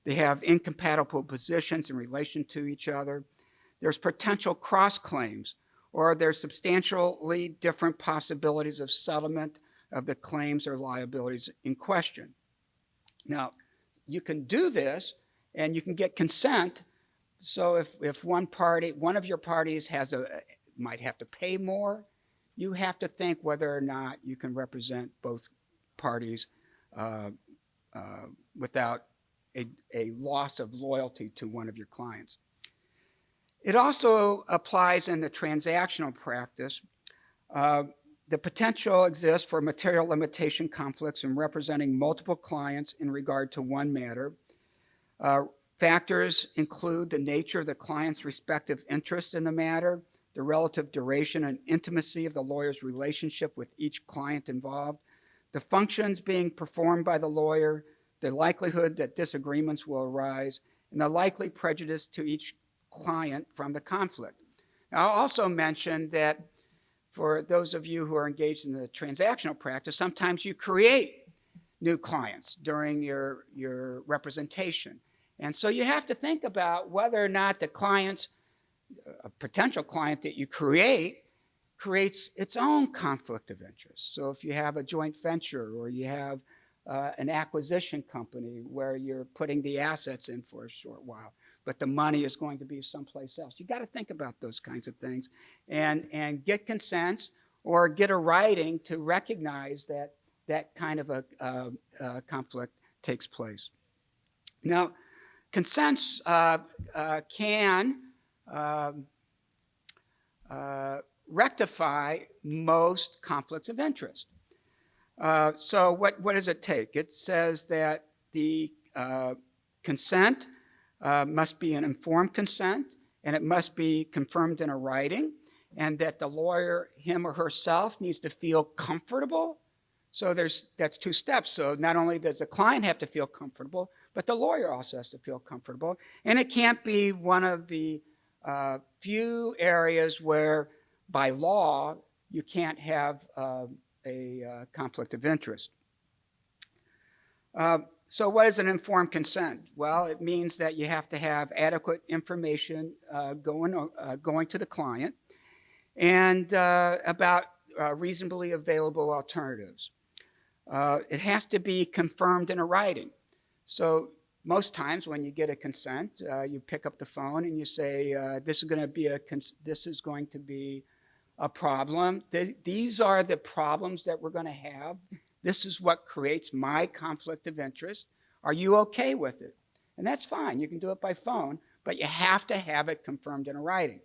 They have incompatible positions in relation to each other. There's potential cross-claims, or there's substantially different possibilities of settlement of the claims or liabilities in question. Now, you can do this, and you can get consent. So if one of your parties might have to pay more, you have to think whether or not you can represent both parties without a loss of loyalty to one of your clients. It also applies in the transactional practice. The potential exists for material limitation conflicts in representing multiple clients in regard to one matter. Factors include the nature of the client's respective interest in the matter, the relative duration and intimacy of the lawyer's relationship with each client involved, the functions being performed by the lawyer, the likelihood that disagreements will arise, and the likely prejudice to each client from the conflict. Now, I'll also mention that for those of you who are engaged in the transactional practice, sometimes you create new clients during your representation. And so you have to think about whether or not a potential client that you creates its own conflict of interest. So if you have a joint venture or you have an acquisition company where you're putting the assets in for a short while, but the money is going to be someplace else. You got to think about those kinds of things and get consents or get a writing to recognize that that kind of a conflict takes place. Now, consents can rectify most conflicts of interest. So what does it take? It says that the consent must be an informed consent, and it must be confirmed in a writing, and that the lawyer, him or herself, needs to feel comfortable. So that's two steps. So not only does the client have to feel comfortable, but the lawyer also has to feel comfortable. And it can't be one of the few areas where, by law, you can't have a conflict of interest. So what is an informed consent? Well, it means that you have to have adequate information going to the client and about reasonably available alternatives. It has to be confirmed in a writing. So most times when you get a consent, you pick up the phone and you say, this is going to be a problem. These are the problems that we're going to have. This is what creates my conflict of interest. Are you okay with it? And that's fine. You can do it by phone, but you have to have it confirmed in a writing.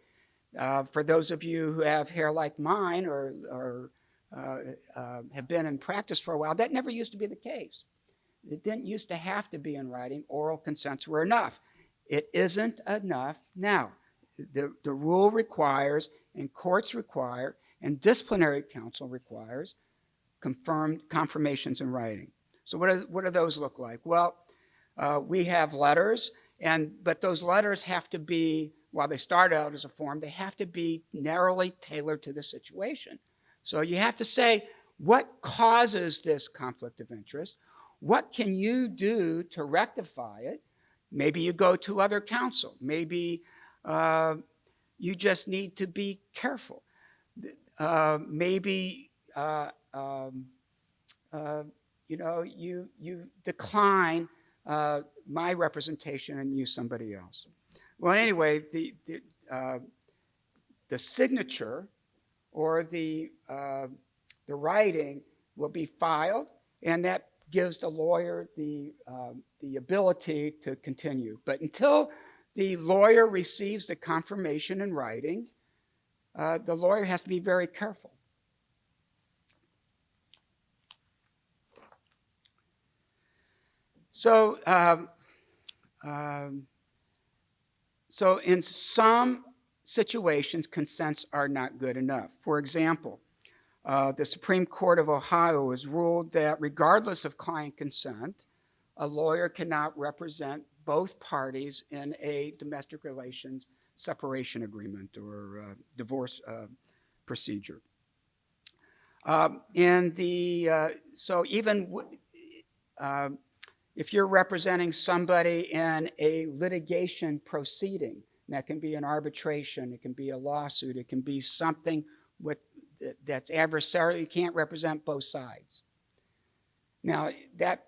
For those of you who have hair like mine or have been in practice for a while, that never used to be the case. It didn't used to have to be in writing. Oral consents were enough. It isn't enough now. The rule requires, and courts require, and disciplinary counsel requires confirmations in writing. So what do those look like? Well, we have letters, but those letters have to be, while they start out as a form, they have to be narrowly tailored to the situation. So you have to say, what causes this conflict of interest? What can you do to rectify it? Maybe you go to other counsel. Maybe you just need to be careful. Maybe you decline my representation and use somebody else. Well, anyway, the signature or the writing will be filed, and that gives the lawyer the ability to continue. But until the lawyer receives the confirmation in writing, the lawyer has to be very careful. So, so in some situations, consents are not good enough. For example, the Supreme Court of Ohio has ruled that regardless of client consent, a lawyer cannot represent both parties in a domestic relations separation agreement or divorce procedure. So even if you're representing somebody in a litigation proceeding, that can be an arbitration, it can be a lawsuit, it can be something that's adversarial, you can't represent both sides. Now, that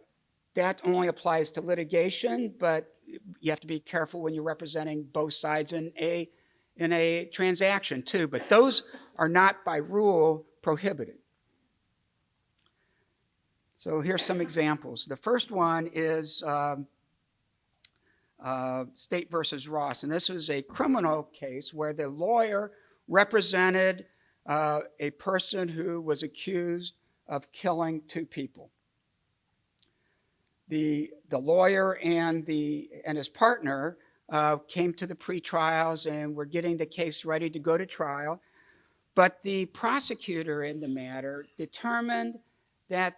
only applies to litigation, but you have to be careful when you're representing both sides in a transaction too. But those are not by rule prohibited. So here's some examples. The first one is State versus Ross, and this was a criminal case where the lawyer represented a person who was accused of killing two people. The lawyer and his partner came to the pre-trials and were getting the case ready to go to trial, but the prosecutor in the matter determined that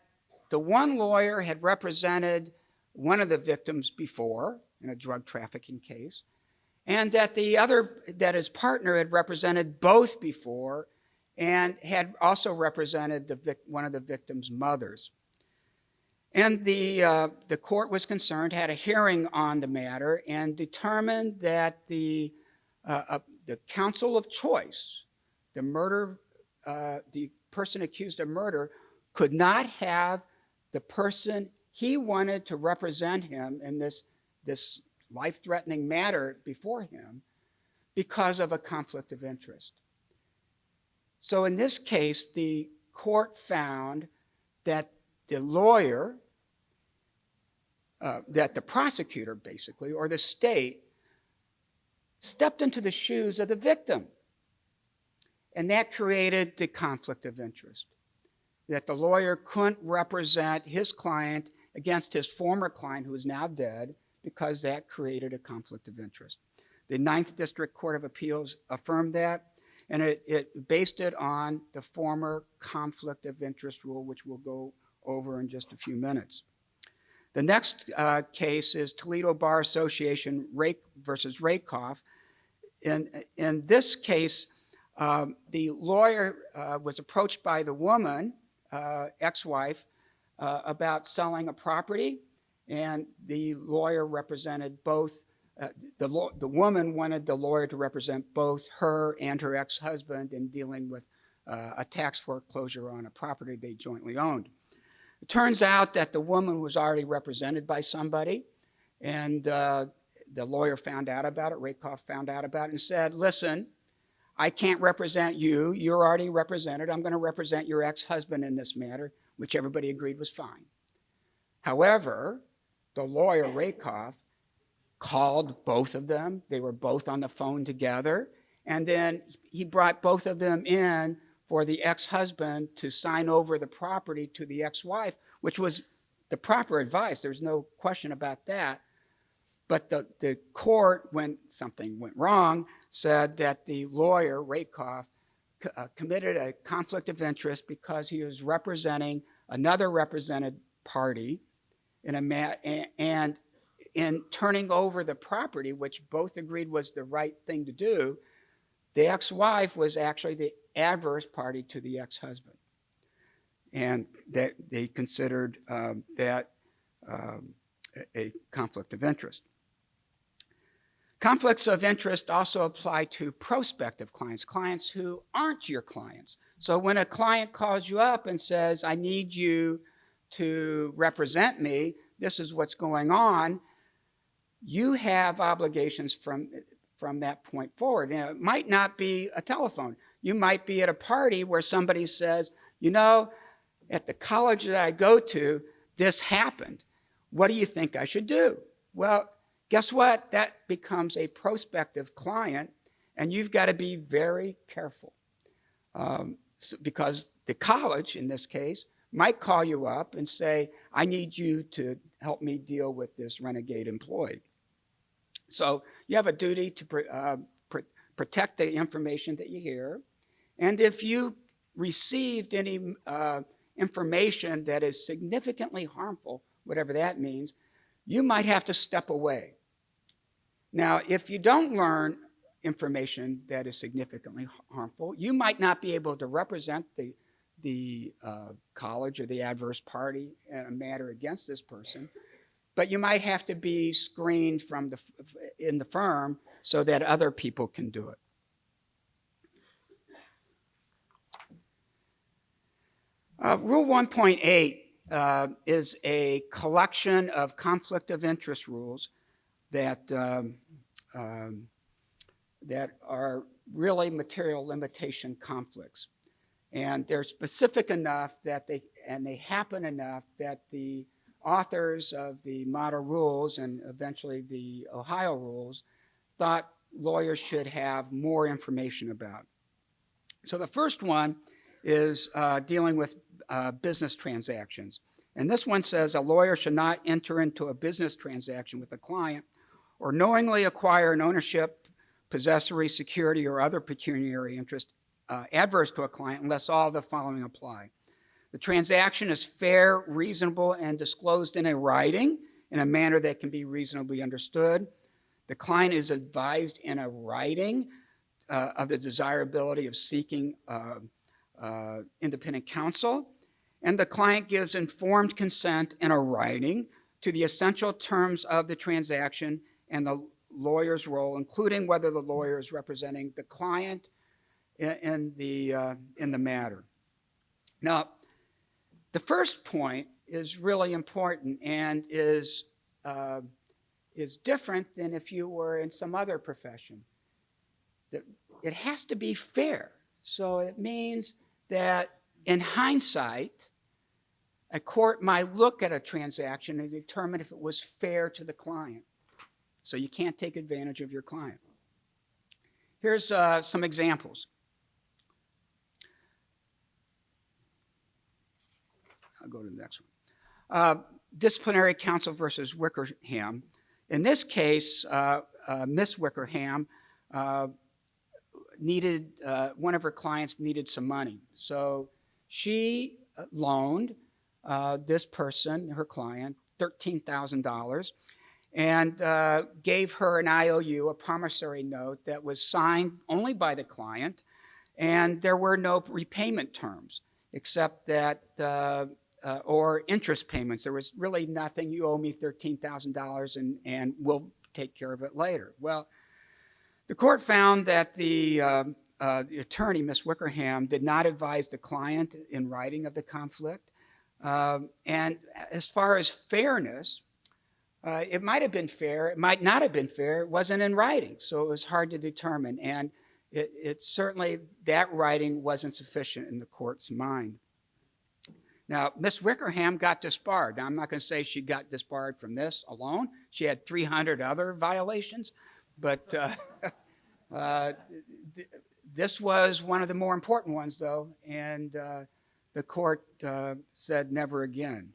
the one lawyer had represented one of the victims before in a drug trafficking case, and that his partner had represented both before and had also represented one of the victim's mothers. And the court was concerned, had a hearing on the matter, and determined that the counsel of choice, the person accused of murder, could not have the person he wanted to represent him in this life-threatening matter before him because of a conflict of interest. So in this case, the court found that the lawyer, that the prosecutor basically, or the state, stepped into the shoes of the victim. And that created the conflict of interest, that the lawyer couldn't represent his client against his former client, who is now dead, because that created a conflict of interest. The Ninth District Court of Appeals affirmed that, and it based it on the former conflict of interest rule, which we'll go over in just a few minutes. The next case is Toledo Bar Association versus Rakoff. In this case, the lawyer was approached by the woman, ex-wife, about selling a property, and the lawyer represented both. The woman wanted the lawyer to represent both her and her ex-husband in dealing with a tax foreclosure on a property they jointly owned. It turns out that the woman was already represented by somebody, and the lawyer found out about it. Rakoff found out about it and said, listen, I can't represent you. You're already represented. I'm going to represent your ex-husband in this matter, which everybody agreed was fine. However, the lawyer, Rakoff, called both of them. They were both on the phone together. And then he brought both of them in for the ex-husband to sign over the property to the ex-wife, which was the proper advice. There's no question about that. But the court, when something went wrong, said that the lawyer, Rakoff, committed a conflict of interest because he was representing another represented party and in turning over the property, which both agreed was the right thing to do, the ex-wife was actually the adverse party to the ex-husband. And that they considered that a conflict of interest. Conflicts of interest also apply to prospective clients, clients who aren't your clients. So when a client calls you up and says, I need you to represent me, this is what's going on, you have obligations from that point forward. And it might not be a telephone. You might be at a party where somebody says, you know, at the college that I go to, this happened. What do you think I should do? Well, guess what? That becomes a prospective client, and you've got to be very careful because the college, in this case, might call you up and say, I need you to help me deal with this renegade employee. So you have a duty to protect the information that you hear. And if you received any information that is significantly harmful, whatever that means, you might have to step away. Now, if you don't learn information that is significantly harmful, you might not be able to represent the college or the adverse party in a matter against this person, but you might have to be screened from in the firm so that other people can do it. Rule 1.8 is a collection of conflict of interest rules that are really material limitation conflicts. And they're specific enough that they happen enough that the authors of the model rules and eventually the Ohio rules thought lawyers should have more information about. So the first one is dealing with business transactions. And this one says a lawyer should not enter into a business transaction with a client or knowingly acquire an ownership, possessory, security, or other pecuniary interest adverse to a client unless all the following apply. The transaction is fair, reasonable, and disclosed in a writing in a manner that can be reasonably understood. The client is advised in a writing of the desirability of seeking independent counsel, and the client gives informed consent in a writing to the essential terms of the transaction and the lawyer's role, including whether the lawyer is representing the client in the matter. Now, the first point is really important and is different than if you were in some other profession. It has to be fair. So it means that in hindsight, a court might look at a transaction and determine if it was fair to the client. So you can't take advantage of your client. Here's some examples. I'll go to the next one. Disciplinary counsel versus Wickerham. In this case, Miss Wickerham needed, one of her clients needed some money. So she loaned this person, her client, $13,000 and gave her an IOU, a promissory note that was signed only by the client, and there were no repayment terms except that, or interest payments. There was really nothing. You owe me $13,000 and we'll take care of it later. Well, the court found that the attorney, Ms. Wickerham, did not advise the client in writing of the conflict. And as far as fairness, it might have been fair, it might not have been fair, it wasn't in writing, so it was hard to determine. And it certainly, that writing wasn't sufficient in the court's mind. Now, Ms. Wickerham got disbarred. Now, I'm not going to say she got disbarred from this alone. She had 300 other violations, but this was one of the more important ones, though, and the court said never again.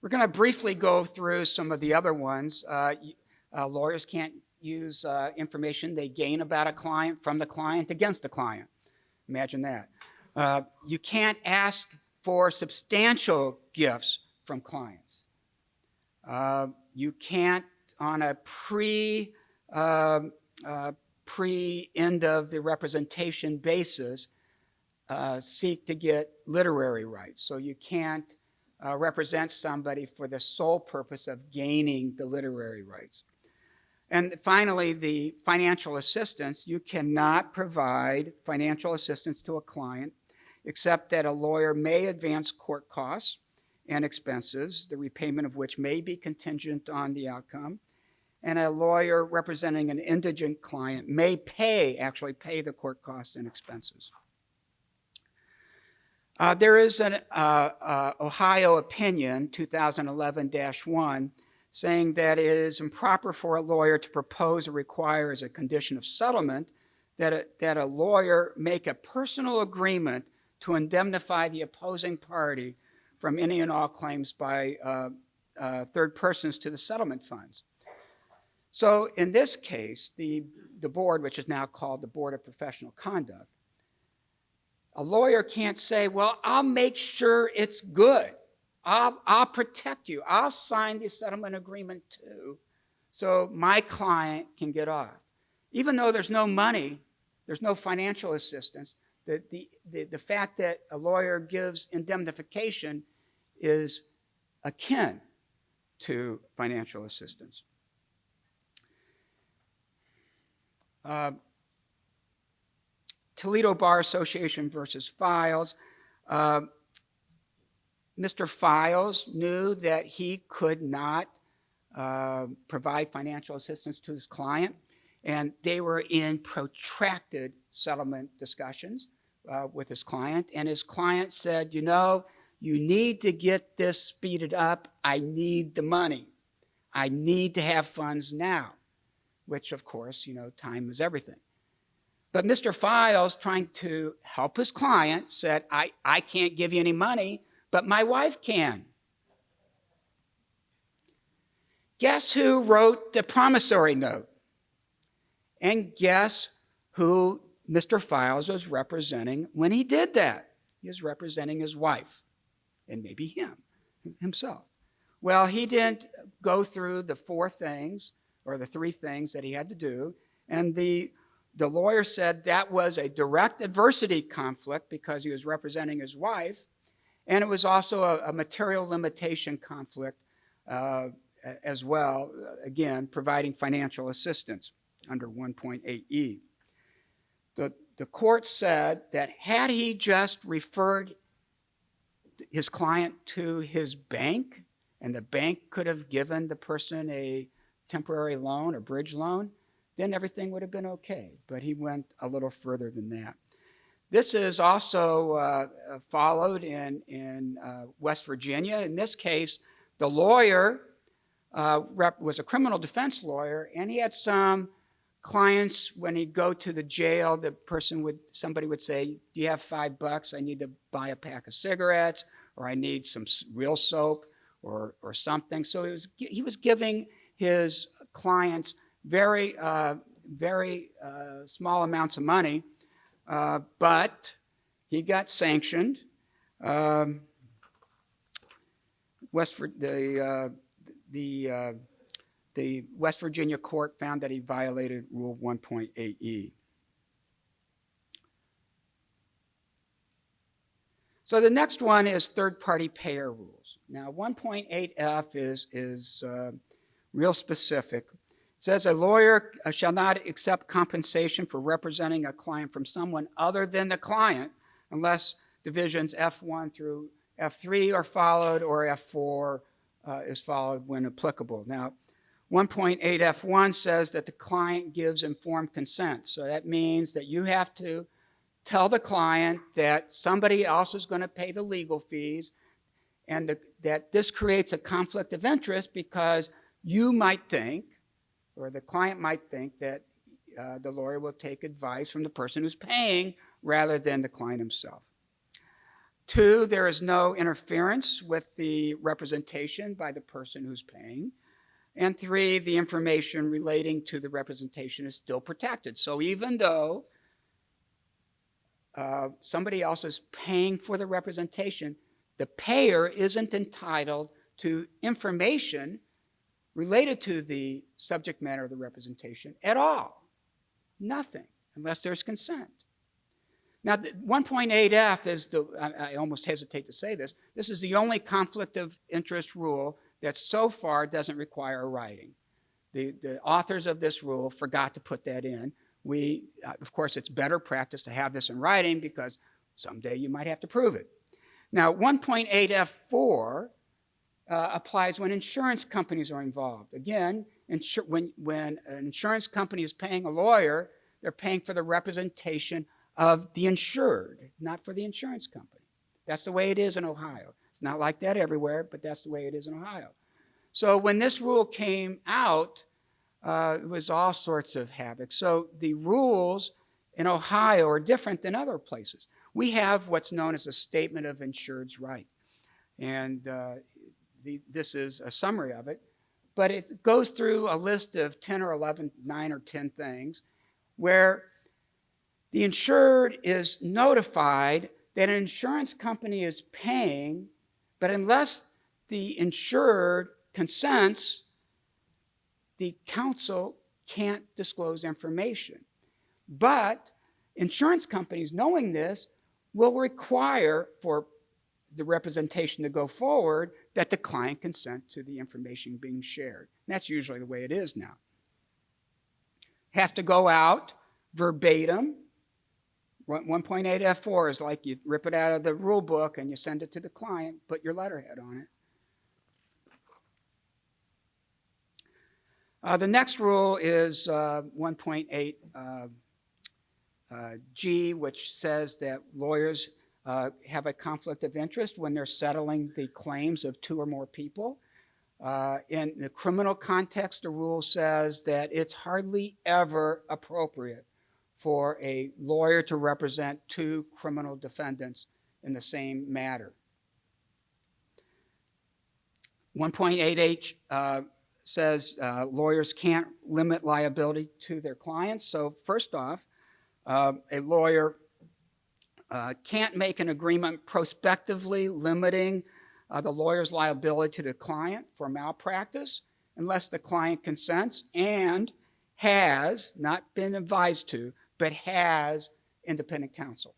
We're going to briefly go through some of the other ones. Lawyers can't use information they gain about a client from the client against the client. Imagine that. You can't ask for substantial gifts from clients. You can't, on a pre-end of the representation basis, seek to get literary rights. So you can't represent somebody for the sole purpose of gaining the literary rights. And finally, the financial assistance. You cannot provide financial assistance to a client except that a lawyer may advance court costs and expenses, the repayment of which may be contingent on the outcome. And a lawyer representing an indigent client may actually pay the court costs and expenses. There is an Ohio opinion, 2011-1, saying that it is improper for a lawyer to propose or require as a condition of settlement that a lawyer make a personal agreement to indemnify the opposing party from any and all claims by third persons to the settlement funds. So in this case, the board, which is now called the Board of Professional Conduct, a lawyer can't say, well, I'll make sure it's good. I'll protect you. I'll sign the settlement agreement too, so my client can get off. Even though there's no money, there's no financial assistance, the fact that a lawyer gives indemnification is akin to financial assistance. Toledo Bar Association versus Files. Mr. Files knew that he could not provide financial assistance to his client, and they were in protracted settlement discussions with his client, and his client said, you know, you need to get this speeded up. I need the money. I need to have funds now, which of course, you know, time is everything. But Mr. Files, trying to help his client, said, I can't give you any money, but my wife can. Guess who wrote the promissory note? And guess who Mr. Files was representing when he did that? He was representing his wife, and maybe himself. Well, he didn't go through the 4 things or the 3 things that he had to do, and the lawyer said that was a direct adversity conflict because he was representing his wife, and it was also a material limitation conflict as well, again, providing financial assistance under 1.8E. The court said that had he just referred his client to his bank, and the bank could have given the person a temporary loan or bridge loan, then everything would have been okay. But he went a little further than that. This is also followed in West Virginia. In this case, the lawyer was a criminal defense lawyer, and he had some clients. When he'd go to the jail, somebody would say, "Do you have $5? I need to buy a pack of cigarettes, or I need some real soap, or something." So he was giving his clients very small amounts of money, but he got sanctioned. The West Virginia court found that he violated Rule 1.8E. So the next one is third-party payer rules. Now, 1.8F is real specific. It says a lawyer shall not accept compensation for representing a client from someone other than the client unless divisions F1 through F3 are followed, or F4 is followed when applicable. Now, 1.8F1 says that the client gives informed consent. So that means that you have to tell the client that somebody else is going to pay the legal fees, and that this creates a conflict of interest because you might think, or the client might think, that the lawyer will take advice from the person who's paying rather than the client himself. 2, there is no interference with the representation by the person who's paying. And 3, the information relating to the representation is still protected. So even though somebody else is paying for the representation, the payer isn't entitled to information related to the subject matter of the representation at all. Nothing, unless there's consent. Now, 1.8F is I almost hesitate to say this, this is the only conflict of interest rule that so far doesn't require a writing. The authors of this rule forgot to put that in. Of course, it's better practice to have this in writing because someday you might have to prove it. Now, 1.8F4 applies when insurance companies are involved. Again, when an insurance company is paying a lawyer, they're paying for the representation of the insured, not for the insurance company. That's the way it is in Ohio. It's not like that everywhere, but that's the way it is in Ohio. So when this rule came out, it was all sorts of havoc. So the rules in Ohio are different than other places. We have what's known as a Statement of Insured's Right. And this is a summary of it. But it goes through a list of 10 or 11, 9 or 10 things where the insured is notified that an insurance company is paying, but unless the insured consents, the counsel can't disclose information. But insurance companies, knowing this, will require for the representation to go forward that the client consent to the information being shared. And that's usually the way it is now. It has to go out verbatim. 1.8F4 is like you rip it out of the rule book and you send it to the client, put your letterhead on it. The next rule is 1.8G, which says that lawyers have a conflict of interest when they're settling the claims of 2 or more people. In the criminal context, the rule says that it's hardly ever appropriate for a lawyer to represent 2 criminal defendants in the same matter. 1.8H says lawyers can't limit liability to their clients. So first off, a lawyer can't make an agreement prospectively limiting the lawyer's liability to the client for malpractice unless the client consents and has not been advised to, but has independent counsel.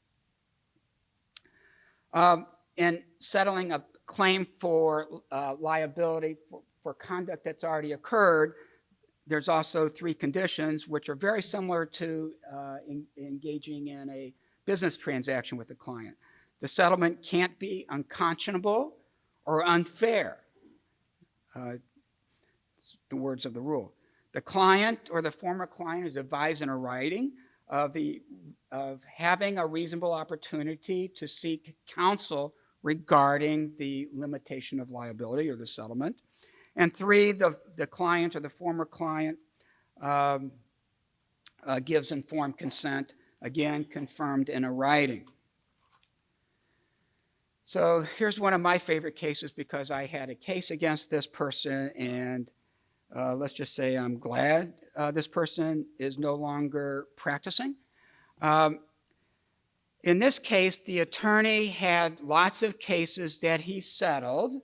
In settling a claim for liability for conduct that's already occurred, there's also 3 conditions which are very similar to engaging in a business transaction with the client. The settlement can't be unconscionable or unfair. The words of the rule. The client or the former client is advised in a writing of having a reasonable opportunity to seek counsel regarding the limitation of liability or the settlement. And 3, the client or the former client gives informed consent, again confirmed in a writing. So here's one of my favorite cases because I had a case against this person, and let's just say I'm glad this person is no longer practicing. In this case, the attorney had lots of cases that he settled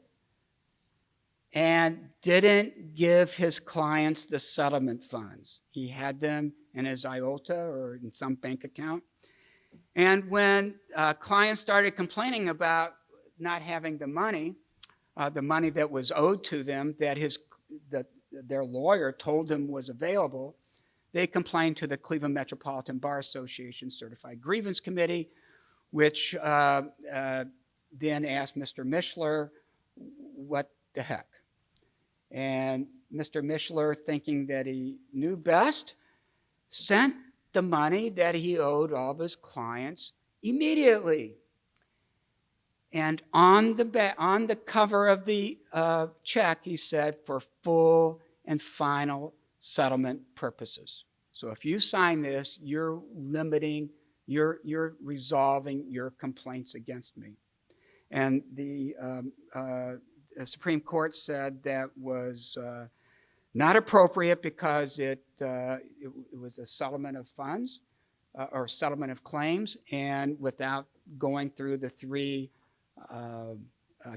and didn't give his clients the settlement funds. He had them in his IOTA or in some bank account. And when clients started complaining about not having the money that was owed to them, that their lawyer told them was available, they complained to the Cleveland Metropolitan Bar Association Certified Grievance Committee, which then asked Mr. Mischler, what the heck? And Mr. Mischler, thinking that he knew best, sent the money that he owed all of his clients immediately. And on the cover of the check, he said, for full and final settlement purposes. So if you sign this, you're limiting, you're resolving your complaints against me. And the Supreme Court said that was not appropriate because it was a settlement of funds or settlement of claims, and without going through the 3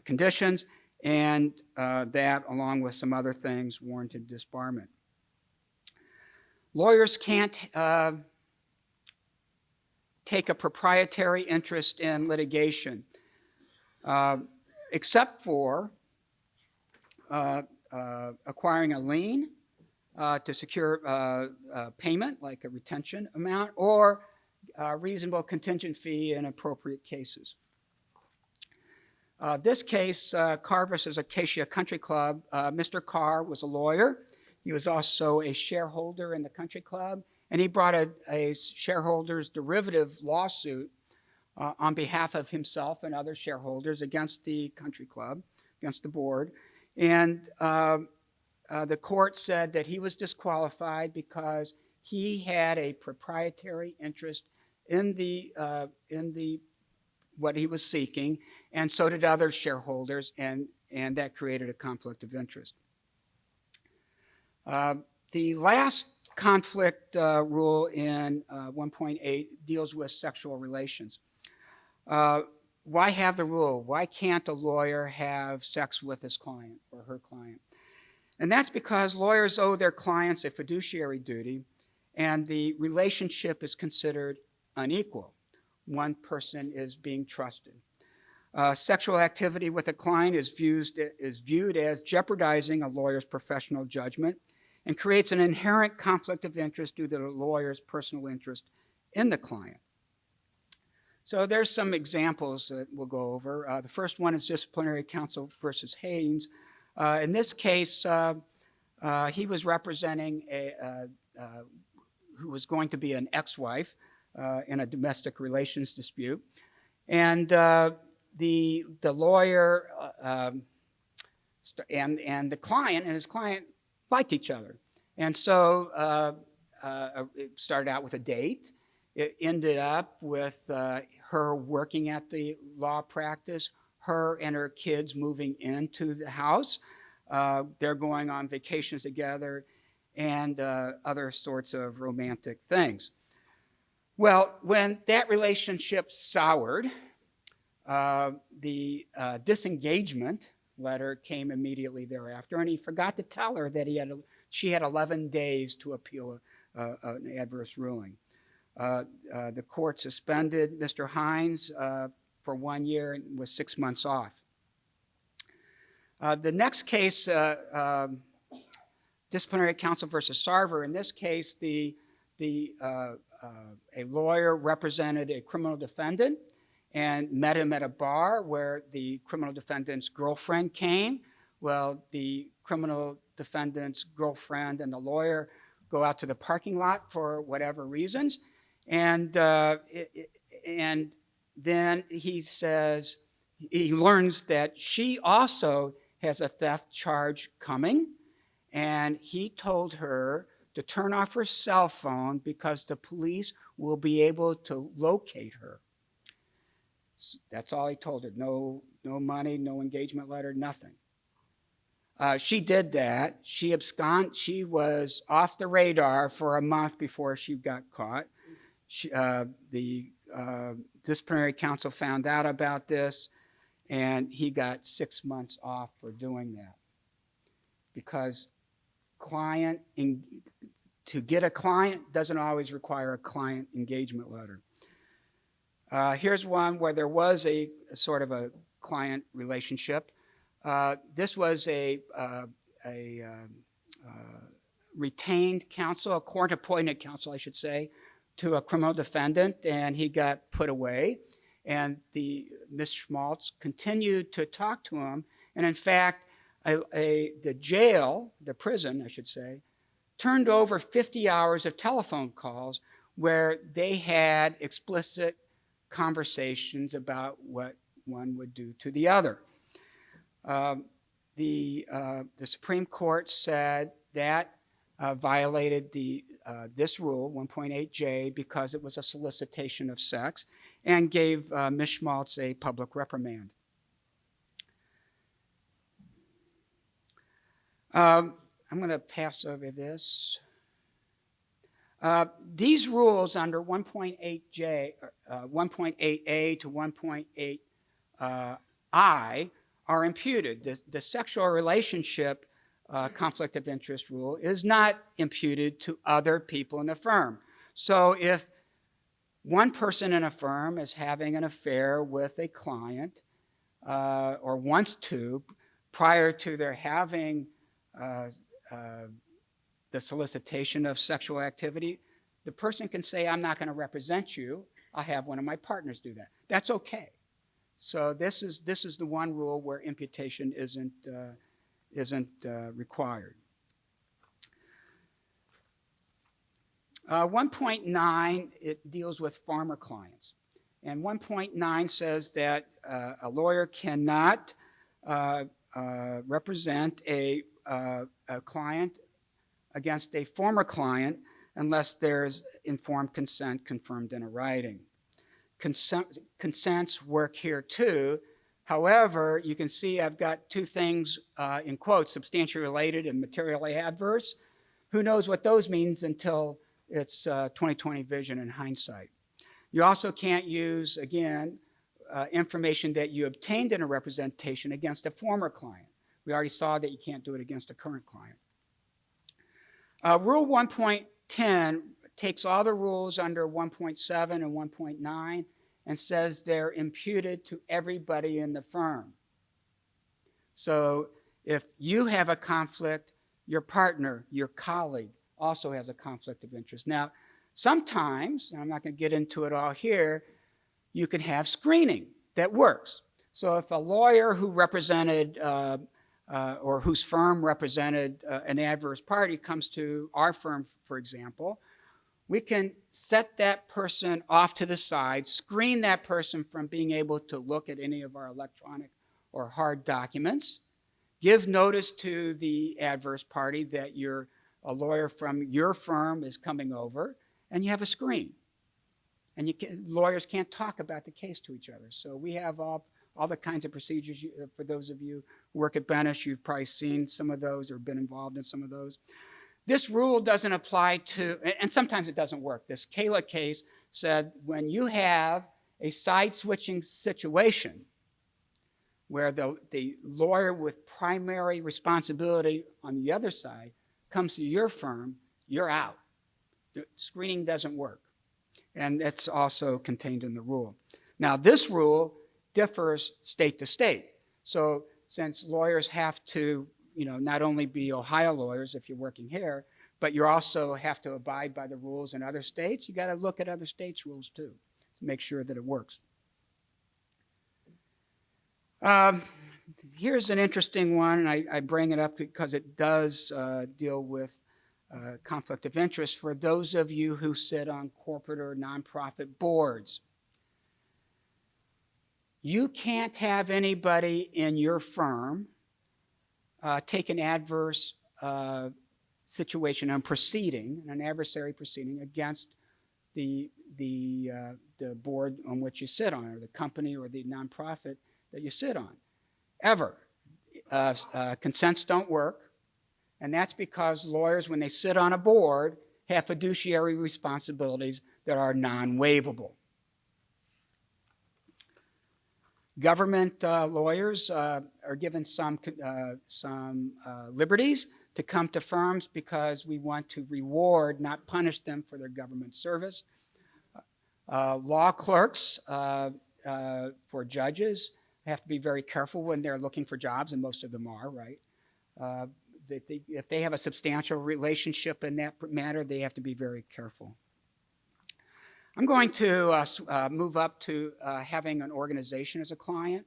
conditions, and that, along with some other things, warranted disbarment. Lawyers can't take a proprietary interest in litigation, except for acquiring a lien to secure payment, like a retention amount, or a reasonable contingent fee in appropriate cases. This case, Carr versus Acacia Country Club, Mr. Carr was a lawyer. He was also a shareholder in the country club, and he brought a shareholders derivative lawsuit on behalf of himself and other shareholders against the country club, against the board. And the court said that he was disqualified because he had a proprietary interest in what he was seeking, and so did other shareholders, and that created a conflict of interest. The last conflict rule in 1.8 deals with sexual relations. Why have the rule? Why can't a lawyer have sex with his client or her client? And that's because lawyers owe their clients a fiduciary duty, and the relationship is considered unequal. One person is being trusted. Sexual activity with a client is viewed as jeopardizing a lawyer's professional judgment and creates an inherent conflict of interest due to the lawyer's personal interest in the client. So there's some examples that we'll go over. The first one is disciplinary counsel versus Haynes. In this case, he was representing who was going to be an ex-wife in a domestic relations dispute. And the lawyer and the client and his client liked each other. And so it started out with a date. It ended up with her working at the law practice, her and her kids moving into the house. They're going on vacations together, and other sorts of romantic things. Well, when that relationship soured, the disengagement letter came immediately thereafter, and he forgot to tell her that she had 11 days to appeal an adverse ruling. The court suspended Mr. Hines for 1 year and was 6 months off. The next case, disciplinary counsel versus Sarver. In this case, a lawyer represented a criminal defendant, and met him at a bar where the criminal defendant's girlfriend came. Well, the criminal defendant's girlfriend and the lawyer go out to the parking lot for whatever reasons. And then he says, he learns that she also has a theft charge coming. And he told her to turn off her cell phone because the police will be able to locate her. That's all he told her. No money, no engagement letter, nothing. She did that. She absconded. She was off the radar for a month before she got caught. The disciplinary council found out about this, and he got 6 months off for doing that. Because to get a client doesn't always require a client engagement letter. Here's one where there was a sort of a client relationship. This was a retained counsel, a court-appointed counsel, I should say, to a criminal defendant, and he got put away. And Ms. Schmaltz continued to talk to him, and in fact, the jail, the prison, I should say, turned over 50 hours of telephone calls where they had explicit conversations about what one would do to the other. The Supreme Court said that violated this rule, 1.8J, because it was a solicitation of sex, and gave Ms. Schmaltz a public reprimand. I'm going to pass over this. These rules under 1.8J, 1.8A to 1.8I are imputed. The sexual relationship conflict of interest rule is not imputed to other people in the firm. So if one person in a firm is having an affair with a client or wants to, prior to their having the solicitation of sexual activity, the person can say, I'm not going to represent you. I'll have one of my partners do that. That's okay. So this is the one rule where imputation isn't required. 1.9, it deals with farmer clients. And 1.9 says that a lawyer cannot represent a client against a former client unless there's informed consent confirmed in a writing. Consents work here too. However, you can see I've got two things in quotes, substantially related and materially adverse. Who knows what those means until it's 20/20 vision in hindsight. You also can't use, again, information that you obtained in a representation against a former client. We already saw that you can't do it against a current client. Rule 1.10 takes all the rules under 1.7 and 1.9 and says they're imputed to everybody in the firm. So if you have a conflict, your partner, your colleague also has a conflict of interest. Now, sometimes, and I'm not going to get into it all here, you can have screening that works. So if a lawyer who represented or whose firm represented an adverse party comes to our firm, for example, we can set that person off to the side, screen that person from being able to look at any of our electronic or hard documents, give notice to the adverse party that a lawyer from your firm is coming over, and you have a screen. And lawyers can't talk about the case to each other. So we have all the kinds of procedures. For those of you who work at Benesch, you've probably seen some of those or been involved in some of those. This rule doesn't apply to, and sometimes it doesn't work. This Kayla case said when you have a side-switching situation where the lawyer with primary responsibility on the other side comes to your firm, you're out. The screening doesn't work. And that's also contained in the rule. Now, this rule differs state to state. So since lawyers have to, not only be Ohio lawyers if you're working here, but you also have to abide by the rules in other states, you got to look at other states' rules too to make sure that it works. Um, Here's an interesting one, and I bring it up because it does deal with conflict of interest for those of you who sit on corporate or nonprofit boards. You can't have anybody in your firm take an adverse situation and proceeding, an adversary proceeding against the board on which you sit on, or the company or the nonprofit that you sit on, ever. Consents don't work, and that's because lawyers, when they sit on a board, have fiduciary responsibilities that are non-waivable. Government lawyers are given some liberties to come to firms because we want to reward, not punish them for their government service. Law clerks for judges have to be very careful when they're looking for jobs, and most of them are, right? If they have a substantial relationship in that matter, they have to be very careful. I'm going to move up to having an organization as a client.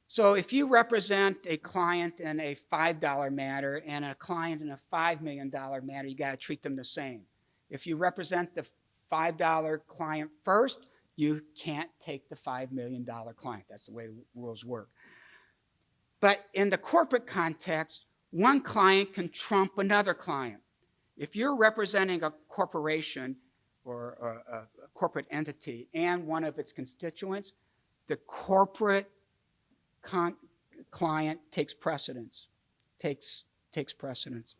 So if you represent a client in a $5 matter and a client in a $5 million matter, you got to treat them the same. If you represent the $5 client first, you can't take the $5 million client. That's the way the rules work. But in the corporate context, one client can trump another client. If you're representing a corporation or a corporate entity and one of its constituents, the corporate client takes precedence, takes precedence.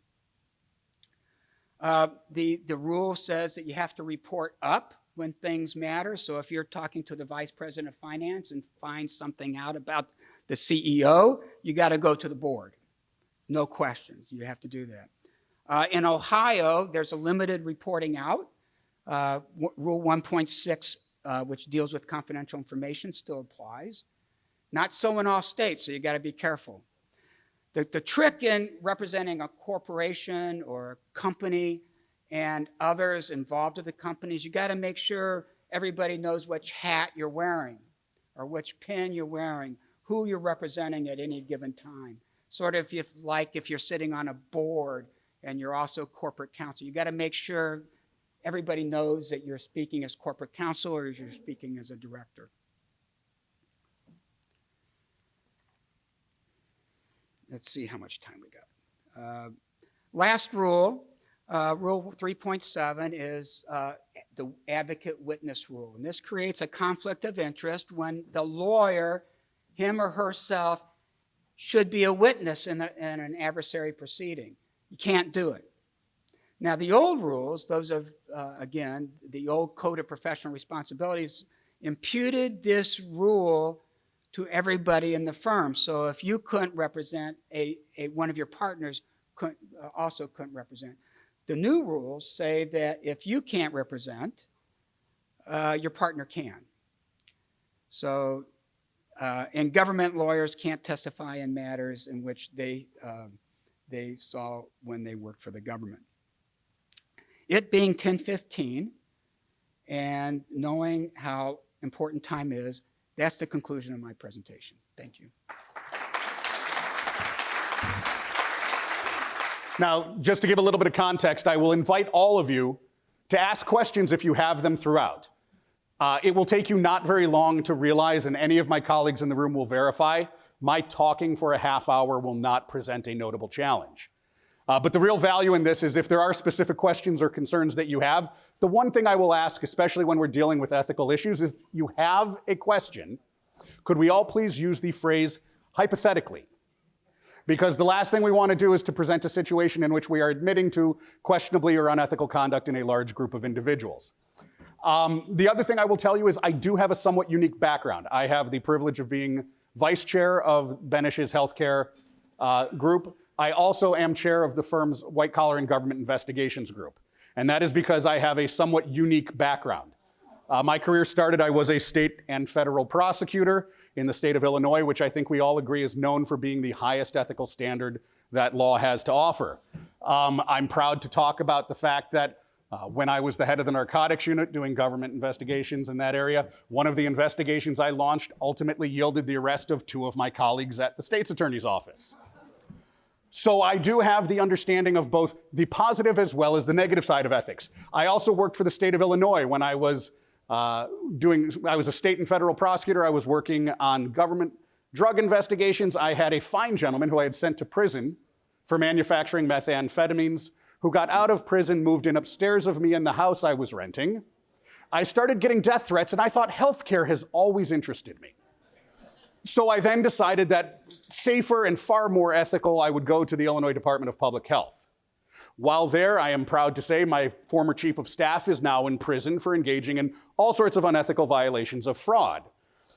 The rule says that you have to report up when things matter. So if you're talking to the vice president of finance and find something out about the CEO, you got to go to the board. No questions. You have to do that. In Ohio, there's a limited reporting out. Rule 1.6, which deals with confidential information, still applies. Not so in all states, so you got to be careful. The trick in representing a corporation or a company and others involved with the companies, you got to make sure everybody knows which hat you're wearing or which pin you're wearing, who you're representing at any given time. Sort of if you're sitting on a board and you're also corporate counsel, you got to make sure everybody knows that you're speaking as corporate counsel or you're speaking as a director. Let's see how much time we got. Last rule, Rule 3.7 is the advocate witness rule. And this creates a conflict of interest when the lawyer, him or herself, should be a witness in an adversary proceeding. You can't do it. Now, the old rules, those of, again, the old Code of Professional Responsibilities, imputed this rule to everybody in the firm. So if you couldn't represent one of your partners, also couldn't represent. The new rules say that if you can't represent, your partner can. So, and government lawyers can't testify in matters in which they saw when they worked for the government. It being 10:15 and knowing how important time is, that's the conclusion of my presentation. Thank you. Now, just to give a little bit of context, I will invite all of you to ask questions if you have them throughout. It will take you not very long to realize, and any of my colleagues in the room will verify, my talking for a half hour will not present a notable challenge. But the real value in this is if there are specific questions or concerns that you have, the one thing I will ask, especially when we're dealing with ethical issues, if you have a question, could we all please use the phrase hypothetically? Because the last thing we want to do is to present a situation in which we are admitting to questionably or unethical conduct in a large group of individuals. The other thing I will tell you is I do have a somewhat unique background. I have the privilege of being vice chair of Benesch's healthcare group. I also am chair of the firm's White Collar and Government Investigations group. And that is because I have a somewhat unique background. My career started, I was a state and federal prosecutor in the state of Illinois, which I think we all agree is known for being the highest ethical standard that law has to offer. I'm proud to talk about the fact that When I was the head of the narcotics unit doing government investigations in that area, one of the investigations I launched ultimately yielded the arrest of 2 of my colleagues at the state's attorney's office. So I do have the understanding of both the positive as well as the negative side of ethics. I also worked for the state of Illinois when I was I was a state and federal prosecutor. I was working on government drug investigations. I had a fine gentleman who I had sent to prison for manufacturing methamphetamines, who got out of prison, moved in upstairs of me in the house I was renting. I started getting death threats, and I thought healthcare has always interested me. So I then decided that safer and far more ethical, I would go to the Illinois Department of Public Health. While there, I am proud to say my former chief of staff is now in prison for engaging in all sorts of unethical violations of fraud.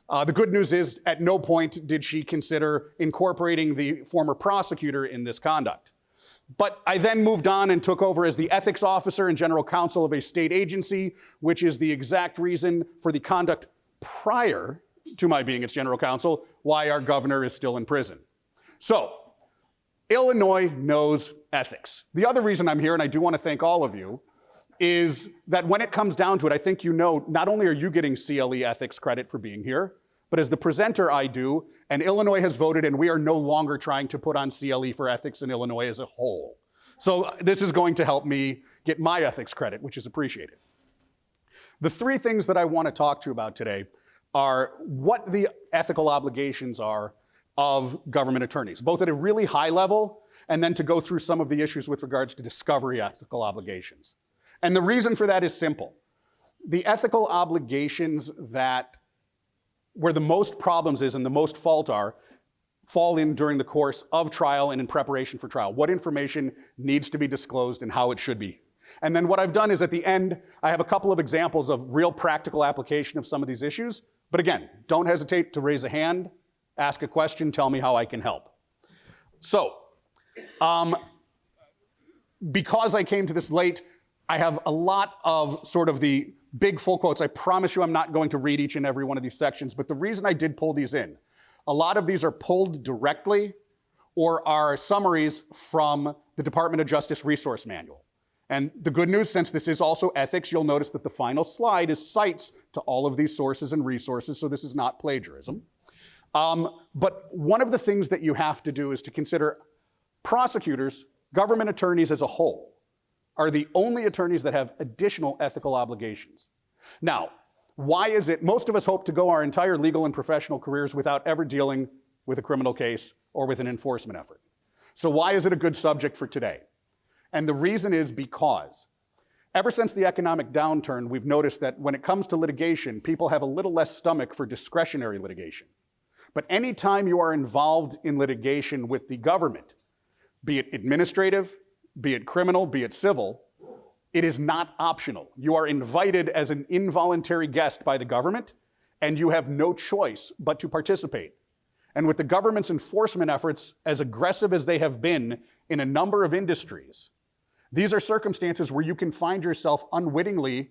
The good news is, at no point did she consider incorporating the former prosecutor in this conduct. But I then moved on and took over as the ethics officer and general counsel of a state agency, which is the exact reason for the conduct prior to my being its general counsel, why our governor is still in prison. So, Illinois knows ethics. The other reason I'm here, and I do want to thank all of you, is that when it comes down to it, I think you know, not only are you getting CLE ethics credit for being here, but as the presenter I do, and Illinois has voted, and we are no longer trying to put on CLE for ethics in Illinois as a whole. So this is going to help me get my ethics credit, which is appreciated. The 3 things that I want to talk to you about today are what the ethical obligations are of government attorneys, both at a really high level, and then to go through some of the issues with regards to discovery ethical obligations. And the reason for that is simple. The ethical obligations that where the most problems is and the most fault are, fall in during the course of trial and in preparation for trial. What information needs to be disclosed and how it should be. And then what I've done is at the end, I have a couple of examples of real practical application of some of these issues. But again, don't hesitate to raise a hand, ask a question, tell me how I can help. So, because I came to this late, I have a lot of sort of the big full quotes. I promise you I'm not going to read each and every one of these sections, but the reason I did pull these in, a lot of these are pulled directly or are summaries from the Department of Justice Resource Manual. And the good news, since this is also ethics, you'll notice that the final slide is cites to all of these sources and resources, so this is not plagiarism. But one of the things that you have to do is to consider prosecutors, government attorneys as a whole, are the only attorneys that have additional ethical obligations. Now, why is it most of us hope to go our entire legal and professional careers without ever dealing with a criminal case or with an enforcement effort? So why is it a good subject for today? And the reason is because ever since the economic downturn, we've noticed that when it comes to litigation, people have a little less stomach for discretionary litigation. But anytime you are involved in litigation with the government, be it administrative, be it criminal, be it civil, it is not optional. You are invited as an involuntary guest by the government, and you have no choice but to participate. And with the government's enforcement efforts, as aggressive as they have been in a number of industries, these are circumstances where you can find yourself unwittingly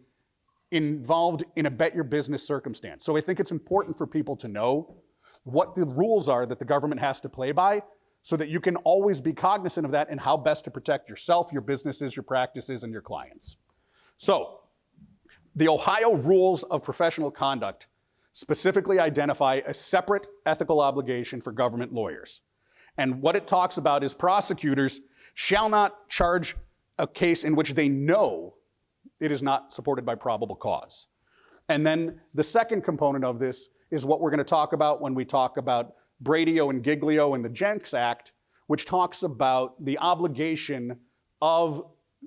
involved in a bet your business circumstance. So I think it's important for people to know what the rules are that the government has to play by, so that you can always be cognizant of that and how best to protect yourself, your businesses, your practices, and your clients. So, the Ohio Rules of Professional Conduct specifically identify a separate ethical obligation for government lawyers. And what it talks about is prosecutors shall not charge a case in which they know it is not supported by probable cause. And then the second component of this is what we're going to talk about when we talk about Bradio and Giglio and the Jenks Act, which talks about the obligation of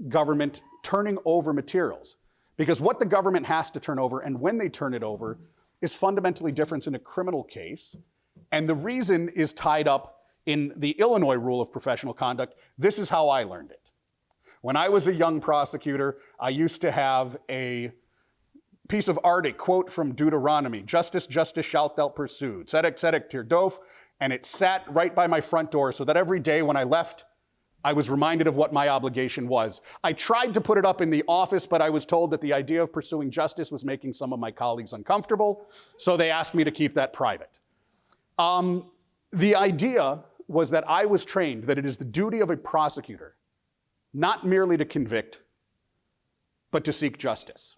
government turning over materials. Because what the government has to turn over and when they turn it over is fundamentally different in a criminal case. And the reason is tied up in the Illinois Rule of Professional Conduct. This is how I learned it. When I was a young prosecutor, I used to have a piece of art, a quote from Deuteronomy, justice, justice shalt thou pursue, tzedek, tzedek, tirdof, and it sat right by my front door so that every day when I left, I was reminded of what my obligation was. I tried to put it up in the office, but I was told that the idea of pursuing justice was making some of my colleagues uncomfortable, so they asked me to keep that private. The idea was that I was trained that it is the duty of a prosecutor not merely to convict, but to seek justice.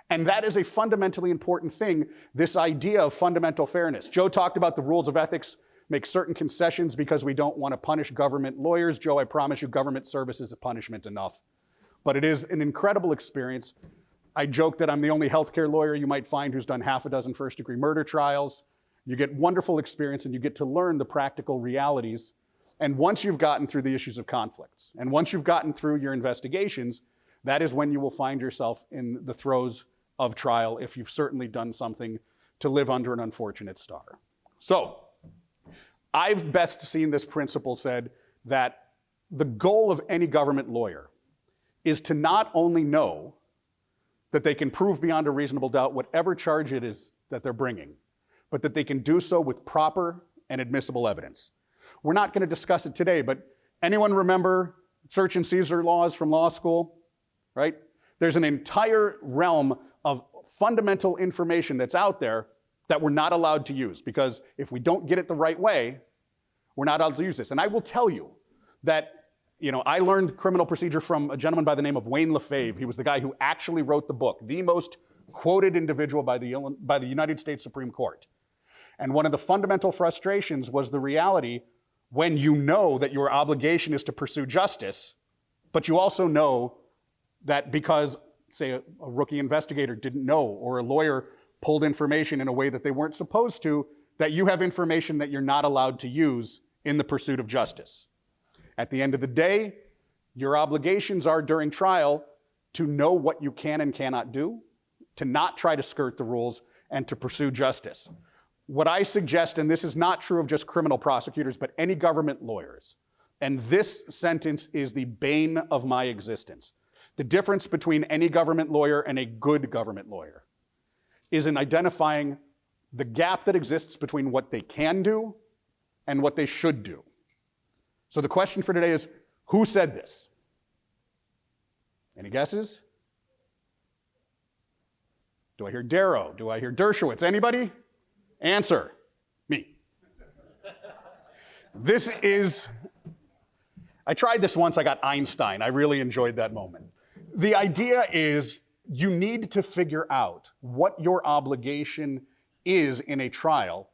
And that is a fundamentally important thing, this idea of fundamental fairness. Joe talked about the rules of ethics make certain concessions because we don't want to punish government lawyers. Joe, I promise you, government service is a punishment enough. But it is an incredible experience. I joke that I'm the only healthcare lawyer you might find who's done half a dozen first-degree murder trials. You get wonderful experience and you get to learn the practical realities. And once you've gotten through the issues of conflicts, and once you've gotten through your investigations, that is when you will find yourself in the throes of trial if you've certainly done something to live under an unfortunate star. So, I've best seen this principle said that the goal of any government lawyer is to not only know that they can prove beyond a reasonable doubt whatever charge it is that they're bringing, but that they can do so with proper and admissible evidence. We're not going to discuss it today, but anyone remember search and seizure laws from law school, right? There's an entire realm of fundamental information that's out there that we're not allowed to use, because if we don't get it the right way, we're not allowed to use this. And I will tell you that, I learned criminal procedure from a gentleman by the name of Wayne LaFave. He was the guy who actually wrote the book, the most quoted individual by the United States Supreme Court. And one of the fundamental frustrations was the reality when you know that your obligation is to pursue justice, but you also know that because, say, a rookie investigator didn't know, or a lawyer pulled information in a way that they weren't supposed to, that you have information that you're not allowed to use in the pursuit of justice. At the end of the day, your obligations are during trial to know what you can and cannot do, to not try to skirt the rules, and to pursue justice. What I suggest, and this is not true of just criminal prosecutors, but any government lawyers, and this sentence is the bane of my existence. The difference between any government lawyer and a good government lawyer is in identifying the gap that exists between what they can do and what they should do. So the question for today is, who said this? Any guesses? Do I hear Darrow? Do I hear Dershowitz? Anybody? Answer. Me. I tried this once, I got Einstein. I really enjoyed that moment. The idea is you need to figure out what your obligation is in a trial,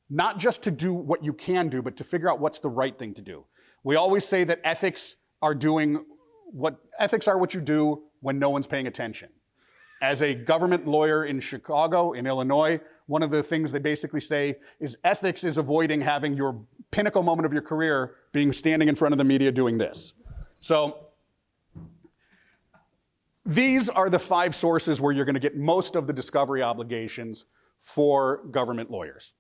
not just to do what you can do, but to figure out what's the right thing to do. We always say that ethics are what you do when no one's paying attention. As a government lawyer in Chicago, in Illinois, one of the things they basically say is ethics is avoiding having your pinnacle moment of your career being standing in front of the media doing this. So these are the 5 sources where you're going to get most of the discovery obligations for government lawyers.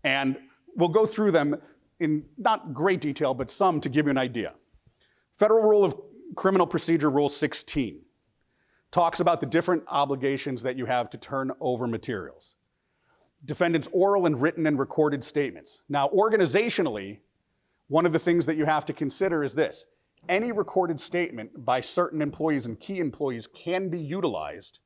And we'll go through them in not great detail, but some to give you an idea. Federal Rule of Criminal Procedure Rule 16 talks about the different obligations that you have to turn over materials. Defendants' oral and written and recorded statements. Now, organizationally, one of the things that you have to consider is this. Any recorded statement by certain employees and key employees can be utilized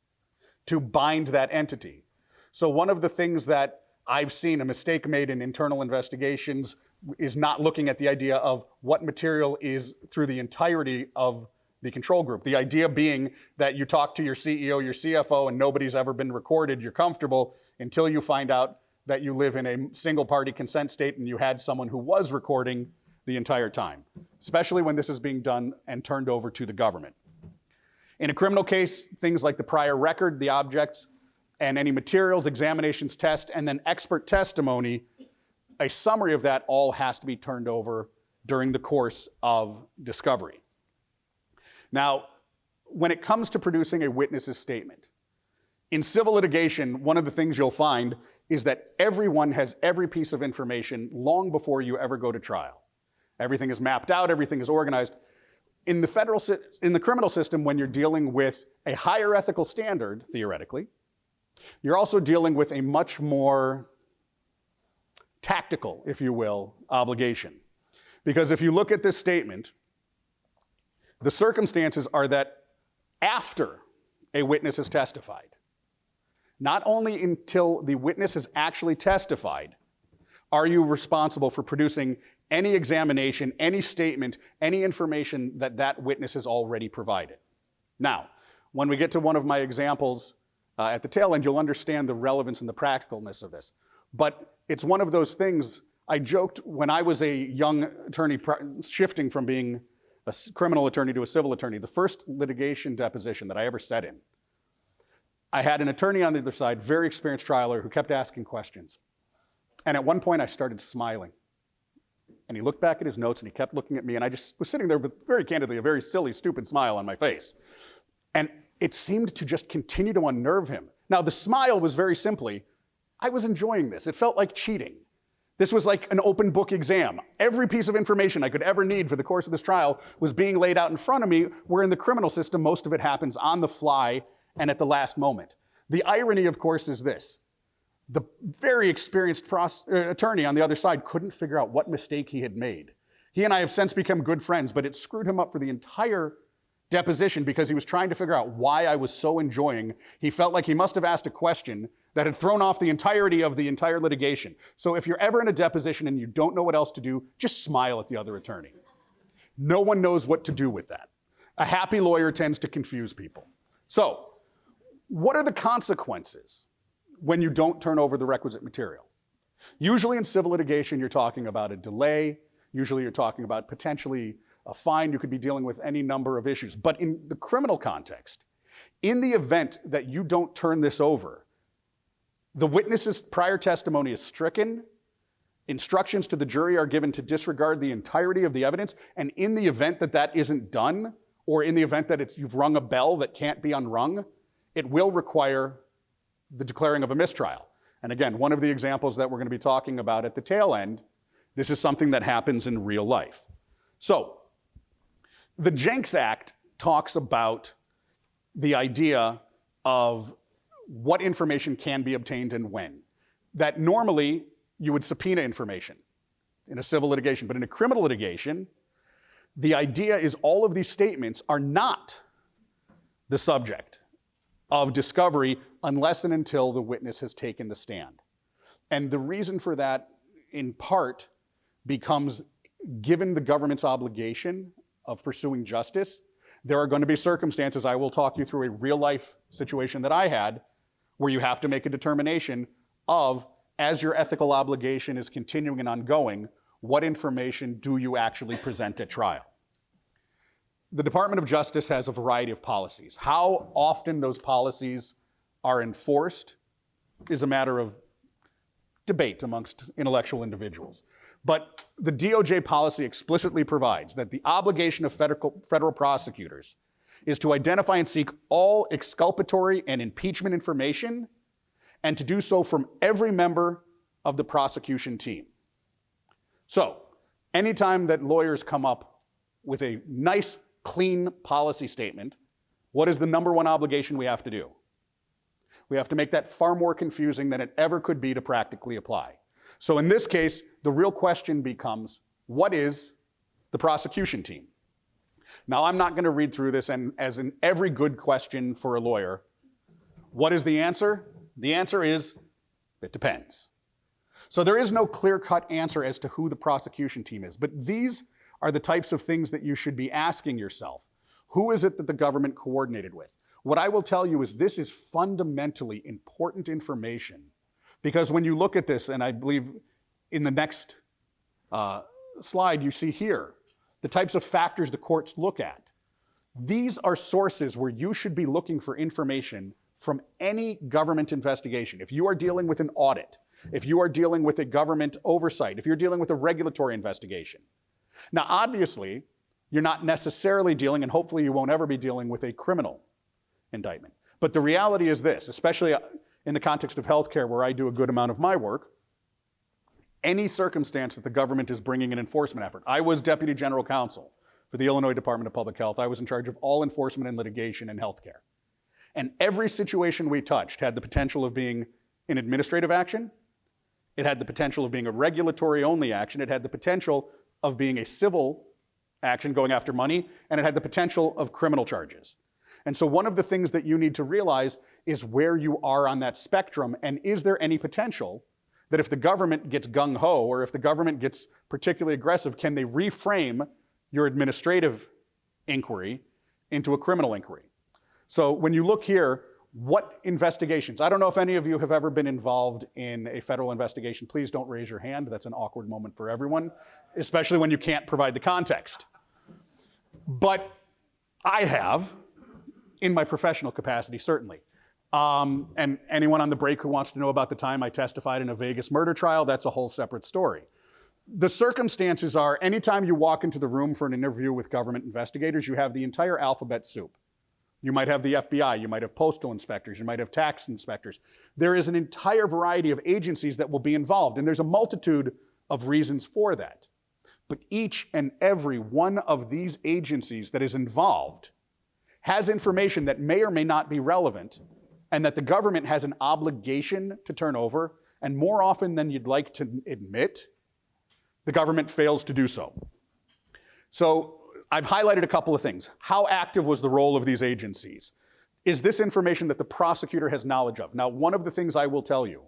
to bind that entity. So one of the things that I've seen a mistake made in internal investigations is not looking at the idea of what material is through the entirety of the control group. The idea being that you talk to your CEO, your CFO, and nobody's ever been recorded, you're comfortable until you find out that you live in a single party consent state and you had someone who was recording the entire time, especially when this is being done and turned over to the government. In a criminal case, things like the prior record, the objects, and any materials, examinations, tests, and then expert testimony, a summary of that all has to be turned over during the course of discovery. Now, when it comes to producing a witness's statement, in civil litigation, one of the things you'll find is that everyone has every piece of information long before you ever go to trial. Everything is mapped out, everything is organized. In the criminal system, when you're dealing with a higher ethical standard, theoretically, you're also dealing with a much more tactical, if you will, obligation. Because if you look at this statement, the circumstances are that after a witness has testified, not only until the witness has actually testified, are you responsible for producing any examination, any statement, any information that that witness has already provided. Now, When we get to one of my examples at the tail end, you'll understand the relevance and the practicalness of this. But it's one of those things, I joked when I was a young attorney shifting from being a criminal attorney to a civil attorney, the first litigation deposition that I ever sat in, I had an attorney on the other side, very experienced trial lawyer, who kept asking questions. And at one point I started smiling. And he looked back at his notes and he kept looking at me, and I just was sitting there with, very candidly, a very silly, stupid smile on my face. And it seemed to just continue to unnerve him. Now, the smile was very simply, I was enjoying this. It felt like cheating. This was like an open book exam. Every piece of information I could ever need for the course of this trial was being laid out in front of me, where in the criminal system, most of it happens on the fly and at the last moment. The irony, of course, is this. The very experienced attorney on the other side couldn't figure out what mistake he had made. He and I have since become good friends, but it screwed him up for the entire deposition because he was trying to figure out why I was so enjoying. He felt like he must have asked a question that had thrown off the entirety of the entire litigation. So if you're ever in a deposition and you don't know what else to do, just smile at the other attorney. No one knows what to do with that. A happy lawyer tends to confuse people. So, what are the consequences when you don't turn over the requisite material? Usually in civil litigation, you're talking about a delay. Usually you're talking about potentially a fine. You could be dealing with any number of issues. But in the criminal context, in the event that you don't turn this over, the witness's prior testimony is stricken, instructions to the jury are given to disregard the entirety of the evidence, and in the event that that isn't done, or in the event that you've rung a bell that can't be unrung, it will require the declaring of a mistrial. And again, one of the examples that we're going to be talking about at the tail end, this is something that happens in real life. So, the Jenks Act talks about the idea of what information can be obtained and when. That normally you would subpoena information in a civil litigation, but in a criminal litigation, the idea is all of these statements are not the subject of discovery unless and until the witness has taken the stand. And the reason for that, in part, becomes given the government's obligation of pursuing justice, there are going to be circumstances, I will talk you through a real-life situation that I had, where you have to make a determination of, as your ethical obligation is continuing and ongoing, what information do you actually present at trial? The Department of Justice has a variety of policies. How often those policies are enforced is a matter of debate amongst intellectual individuals. But the DOJ policy explicitly provides that the obligation of federal prosecutors is to identify and seek all exculpatory and impeachment information, and to do so from every member of the prosecution team. So, anytime that lawyers come up with a nice, clean policy statement, what is the number one obligation we have to do? We have to make that far more confusing than it ever could be to practically apply. So in this case, the real question becomes, what is the prosecution team? Now, I'm not going to read through this, and as in every good question for a lawyer, what is the answer? The answer is, it depends. So there is no clear-cut answer as to who the prosecution team is, but these are the types of things that you should be asking yourself. Who is it that the government coordinated with? What I will tell you is this is fundamentally important information, because when you look at this, and I believe in the next slide you see here, the types of factors the courts look at. These are sources where you should be looking for information from any government investigation. If you are dealing with an audit, if you are dealing with a government oversight, if you're dealing with a regulatory investigation. Now, obviously, you're not necessarily dealing, and hopefully you won't ever be dealing with a criminal indictment. But the reality is this, especially in the context of healthcare, where I do a good amount of my work, any circumstance that the government is bringing an enforcement effort. I was Deputy General Counsel for the Illinois Department of Public Health. I was in charge of all enforcement and litigation in healthcare. And every situation we touched had the potential of being an administrative action. It had the potential of being a regulatory-only action. It had the potential of being a civil action going after money, and it had the potential of criminal charges. And so one of the things that you need to realize is where you are on that spectrum, and is there any potential that if the government gets gung-ho, or if the government gets particularly aggressive, can they reframe your administrative inquiry into a criminal inquiry? So when you look here, what investigations? I don't know if any of you have ever been involved in a federal investigation. Please don't raise your hand. That's an awkward moment for everyone, especially when you can't provide the context. But I have, in my professional capacity, certainly. And anyone on the break who wants to know about the time I testified in a Vegas murder trial, that's a whole separate story. The circumstances are, anytime you walk into the room for an interview with government investigators, you have the entire alphabet soup. You might have the FBI, you might have postal inspectors, you might have tax inspectors. There is an entire variety of agencies that will be involved, and there's a multitude of reasons for that. But each and every one of these agencies that is involved has information that may or may not be relevant, and that the government has an obligation to turn over, and more often than you'd like to admit, the government fails to do so. So I've highlighted a couple of things. How active was the role of these agencies? Is this information that the prosecutor has knowledge of? Now, one of the things I will tell you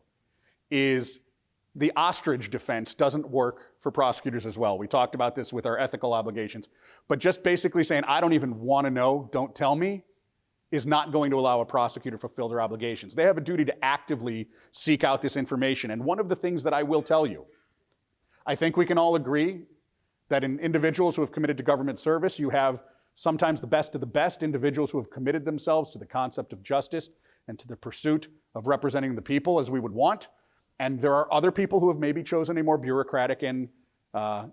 is the ostrich defense doesn't work for prosecutors as well. We talked about this with our ethical obligations. But just basically saying, I don't even want to know, don't tell me, is not going to allow a prosecutor to fulfill their obligations. They have a duty to actively seek out this information. And one of the things that I will tell you, I think we can all agree that in individuals who have committed to government service, you have sometimes the best of the best individuals who have committed themselves to the concept of justice and to the pursuit of representing the people as we would want. And there are other people who have maybe chosen a more bureaucratic and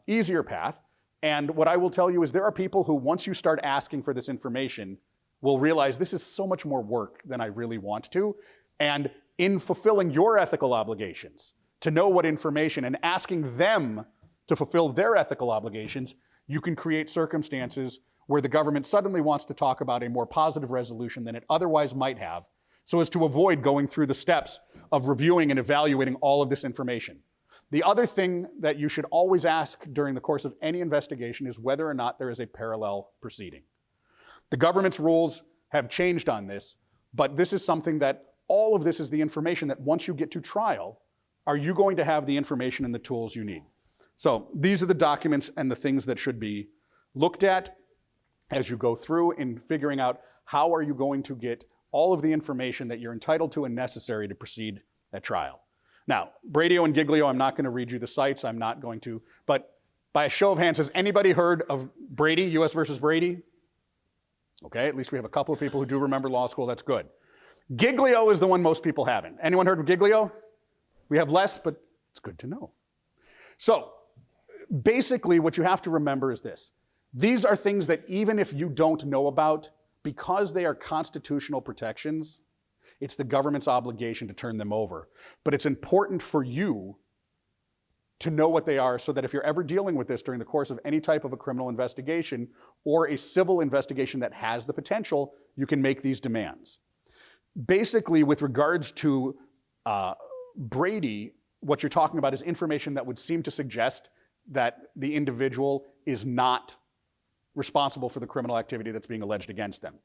easier path. And what I will tell you is there are people who, once you start asking for this information, will realize this is so much more work than I really want to. And in fulfilling your ethical obligations, to know what information and asking them to fulfill their ethical obligations, you can create circumstances where the government suddenly wants to talk about a more positive resolution than it otherwise might have, so as to avoid going through the steps of reviewing and evaluating all of this information. The other thing that you should always ask during the course of any investigation is whether or not there is a parallel proceeding. The government's rules have changed on this, but this is something that all of this is the information that once you get to trial, are you going to have the information and the tools you need? So these are the documents and the things that should be looked at as you go through in figuring out how are you going to get all of the information that you're entitled to and necessary to proceed at trial. Now, Bradio and Giglio, I'm not going to read you the cites. I'm not going to. But by a show of hands, has anybody heard of Brady, U.S. versus Brady? Okay, at least we have a couple of people who do remember law school. That's good. Giglio is the one most people haven't. Anyone heard of Giglio? We have less, but it's good to know. So basically, what you have to remember is this. These are things that even if you don't know about, because they are constitutional protections, it's the government's obligation to turn them over. But it's important for you to know what they are so that if you're ever dealing with this during the course of any type of a criminal investigation or a civil investigation that has the potential, you can make these demands. Basically, with regards to Brady, what you're talking about is information that would seem to suggest that the individual is not responsible for the criminal activity that's being alleged against them.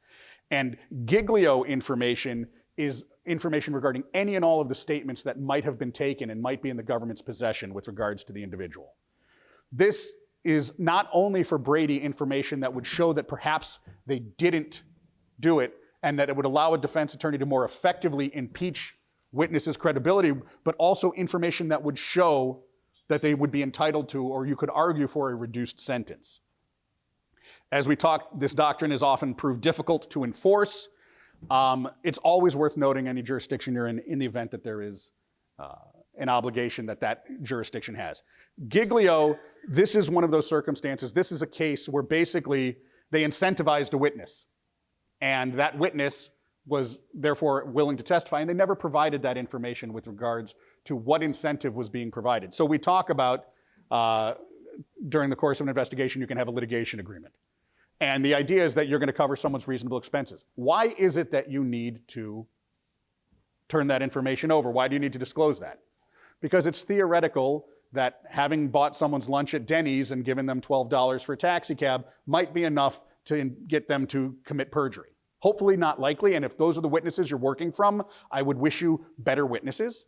And Giglio information is information regarding any and all of the statements that might have been taken and might be in the government's possession with regards to the individual. This is not only for Brady information that would show that perhaps they didn't do it and that it would allow a defense attorney to more effectively impeach witnesses' credibility, but also information that would show that they would be entitled to, or you could argue for, a reduced sentence. As we talked, this doctrine is often proved difficult to enforce. It's always worth noting any jurisdiction you're in the event that there is an obligation that that jurisdiction has. Giglio, this is one of those circumstances. This is a case where basically they incentivized a witness, and that witness was therefore willing to testify, and they never provided that information with regards to what incentive was being provided. So we talk about during the course of an investigation, you can have a litigation agreement. And the idea is that you're going to cover someone's reasonable expenses. Why is it that you need to turn that information over? Why do you need to disclose that? Because it's theoretical that having bought someone's lunch at Denny's and given them $12 for a taxi cab might be enough to get them to commit perjury. Hopefully not likely, and if those are the witnesses you're working from, I would wish you better witnesses.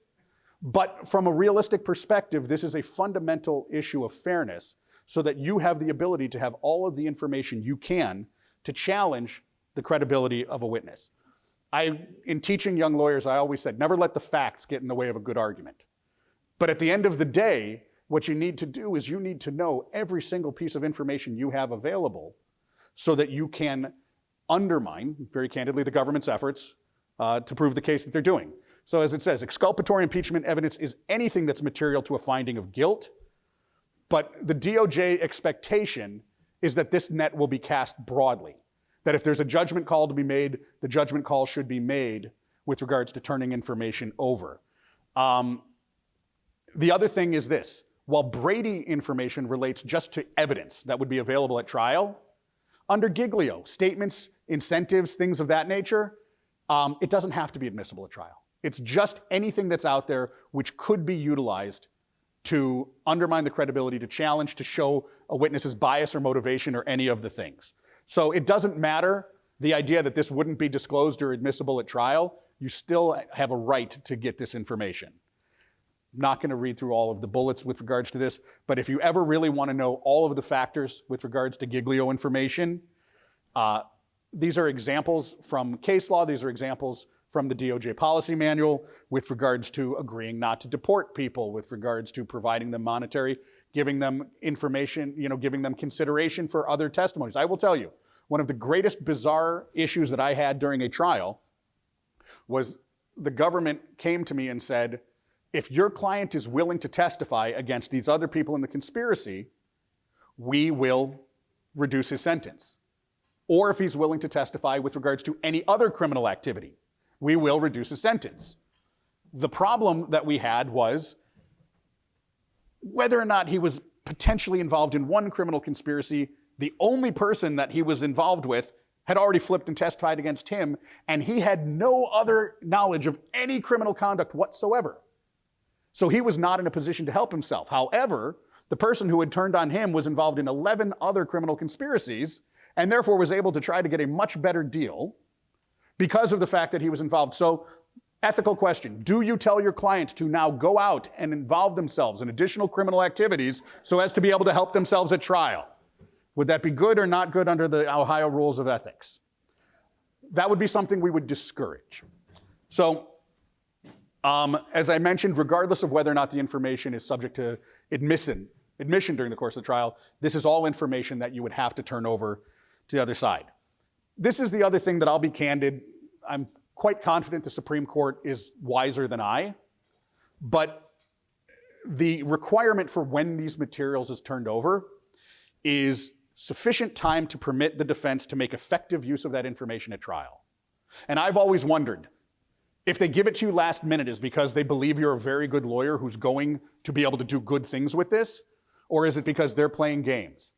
But from a realistic perspective, this is a fundamental issue of fairness so that you have the ability to have all of the information you can to challenge the the credibility of a witness. In teaching young lawyers, I always said, never let the facts get in the way of a good argument. But at the end of the day, what you need to do is you need to know every single piece of information you have available so that you can undermine, very candidly, the government's efforts to prove the case that they're doing. So as it says, exculpatory impeachment evidence is anything that's material to a finding of guilt, but the DOJ expectation is that this net will be cast broadly. That if there's a judgment call to be made, the judgment call should be made with regards to turning information over. The other thing is this. While Brady information relates just to evidence that would be available at trial, under Giglio, statements, incentives, things of that nature, it doesn't have to be admissible at trial. It's just anything that's out there which could be utilized to undermine the credibility, to challenge, to show a witness's bias or motivation or any of the things. So it doesn't matter the idea that this wouldn't be disclosed or admissible at trial. You still have a right to get this information. I'm not going to read through all of the bullets with regards to this, but if you ever really want to know all of the factors with regards to Giglio information, these are examples from case law. These are examples from the DOJ policy manual with regards to agreeing not to deport people, with regards to providing them monetary, giving them information, giving them consideration for other testimonies. I will tell you, one of the greatest bizarre issues that I had during a trial was the government came to me and said, if your client is willing to testify against these other people in the conspiracy, we will reduce his sentence. Or if he's willing to testify with regards to any other criminal activity, we will reduce his sentence. The problem that we had was whether or not he was potentially involved in one criminal conspiracy, the only person that he was involved with had already flipped and testified against him, and he had no other knowledge of any criminal conduct whatsoever. So he was not in a position to help himself. However, the person who had turned on him was involved in 11 other criminal conspiracies and therefore was able to try to get a much better deal because of the fact that he was involved. So, ethical question, do you tell your clients to now go out and involve themselves in additional criminal activities so as to be able to help themselves at trial? Would that be good or not good under the Ohio rules of ethics? That would be something we would discourage. So, as I mentioned, regardless of whether or not the information is subject to admission during the course of the trial, this is all information that you would have to turn over to the other side. This is the other thing that I'll be candid. I'm quite confident the Supreme Court is wiser than I, but the requirement for when these materials is turned over is sufficient time to permit the defense to make effective use of that information at trial. And I've always wondered, if they give it to you last minute is because they believe you're a very good lawyer who's going to be able to do good things with this, or is it because they're playing games?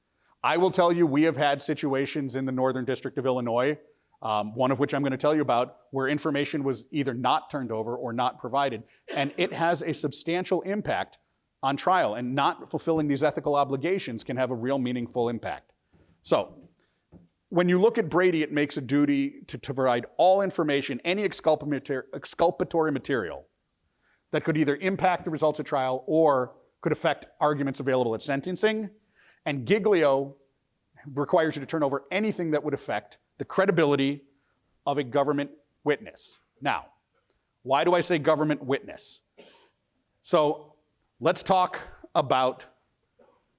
I will tell you, we have had situations in the Northern District of Illinois, one of which I'm going to tell you about, where information was either not turned over or not provided, and it has a substantial impact on trial, and not fulfilling these ethical obligations can have a real meaningful impact. So, when you look at Brady, it makes a duty to provide all information, any exculpatory material that could either impact the results of trial or could affect arguments available at sentencing. And Giglio requires you to turn over anything that would affect the credibility of a government witness. Now, why do I say government witness? So let's talk about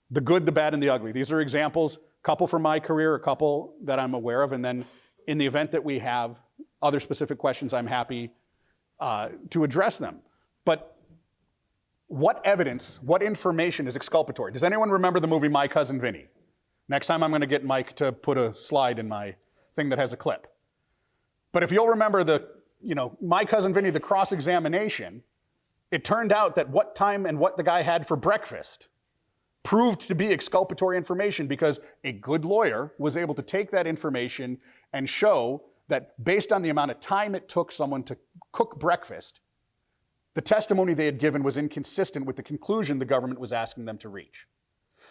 the good, the bad, and the ugly. These are examples. Couple from my career, a couple that I'm aware of, and then in the event that we have other specific questions, I'm happy to address them. But what evidence, what information is exculpatory? Does anyone remember the movie My Cousin Vinny? Next time I'm going to get Mike to put a slide in my thing that has a clip. But if you'll remember My Cousin Vinny, the cross-examination, it turned out that what time and what the guy had for breakfast proved to be exculpatory information because a good lawyer was able to take that information and show that based on the amount of time it took someone to cook breakfast, the testimony they had given was inconsistent with the conclusion the government was asking them to reach.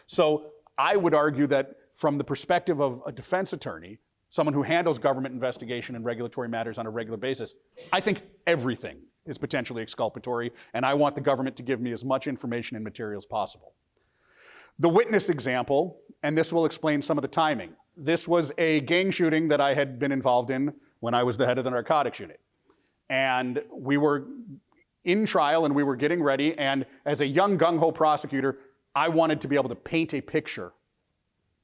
So I would argue that from the perspective of a defense attorney, someone who handles government investigation and regulatory matters on a regular basis, I think everything is potentially exculpatory, and I want the government to give me as much information and material as possible. The witness example, and this will explain some of the timing. this was a gang shooting that I had been involved in when I was the head of the narcotics unit. And we were in trial and we were getting ready. And as a young gung-ho prosecutor, I wanted to be able to paint a picture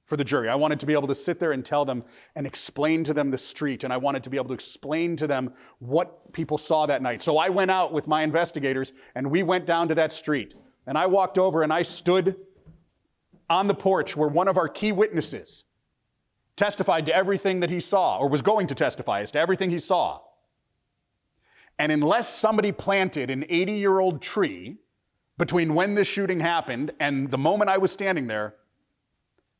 for the jury. I wanted to be able to sit there and tell them and explain to them the street. And I wanted to be able to explain to them what people saw that night. So I went out with my investigators and we went down to that street. And I walked over and I stood on the porch where one of our key witnesses testified to everything that he saw, or was going to testify as to everything he saw. And unless somebody planted an 80-year-old tree between when this shooting happened and the moment I was standing there,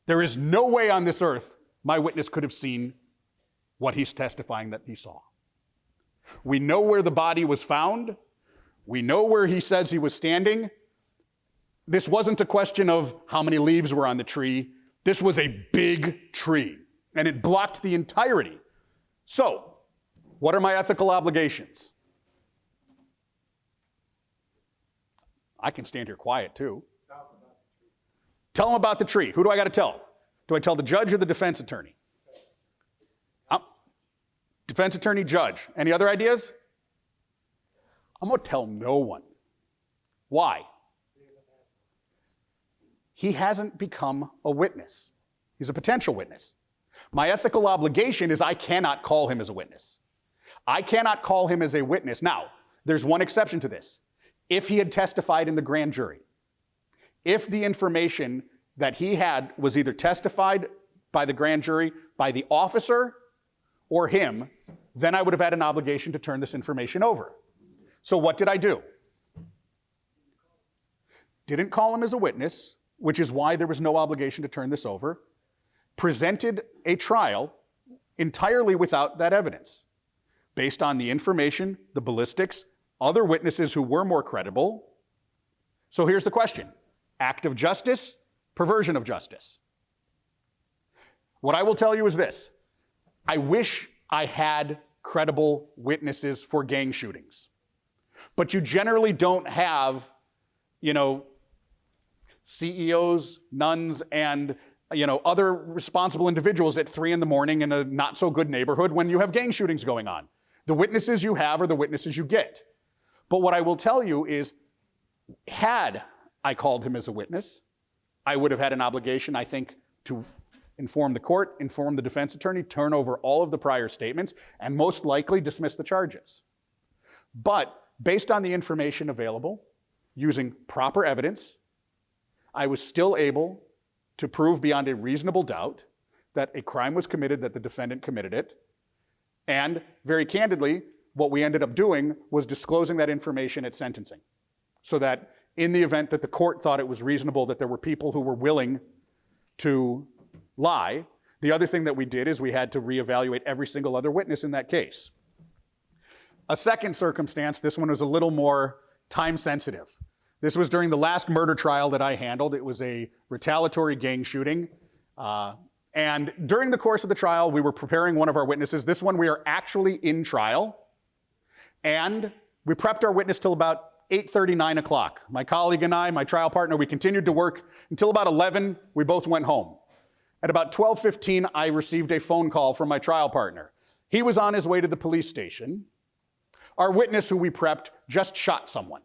there is no way on this earth my witness could have seen what he's testifying that he saw. We know where the body was found. We know where he says he was standing. This wasn't a question of how many leaves were on the tree. This was a big tree, and it blocked the entirety. So, what are my ethical obligations? I can stand here quiet too. Tell them about the tree. Who do I got to tell? Do I tell the judge or the defense attorney? Defense attorney, judge. Any other ideas? I'm going to tell no one. Why? He hasn't become a witness. He's a potential witness. My ethical obligation is I cannot call him as a witness. I cannot call him as a witness. Now, there's one exception to this. If he had testified in the grand jury, if the information that he had was either testified by the grand jury, by the officer, or him, then I would have had an obligation to turn this information over. So what did I do? Didn't call him as a witness, which is why there was no obligation to turn this over. Presented a trial entirely without that evidence, based on the information, the ballistics, other witnesses who were more credible. So here's the question. Act of justice, perversion of justice. What I will tell you is this. I wish I had credible witnesses for gang shootings. But you generally don't have, CEOs, nuns, and other responsible individuals at 3 a.m. in a not so good neighborhood when you have gang shootings going on. The witnesses you have are the witnesses you get. But what I will tell you is, had I called him as a witness, I would have had an obligation, I think, to inform the court, inform the defense attorney, turn over all of the prior statements, and most likely dismiss the charges. But based on the information available, using proper evidence, I was still able to prove beyond a reasonable doubt that a crime was committed, that the defendant committed it. And very candidly, what we ended up doing was disclosing that information at sentencing, so that in the event that the court thought it was reasonable that there were people who were willing to lie, the other thing that we did is we had to reevaluate every single other witness in that case. A second circumstance, this one was a little more time sensitive. This was during the last murder trial that I handled. It was a retaliatory gang shooting. And during the course of the trial, we were preparing one of our witnesses. This one, we are actually in trial. And we prepped our witness till about 8:30, 9 o'clock. My colleague and I, my trial partner, we continued to work until about 11. We both went home. At about 12:15, I received a phone call from my trial partner. He was on his way to the police station. Our witness, who we prepped, just shot someone.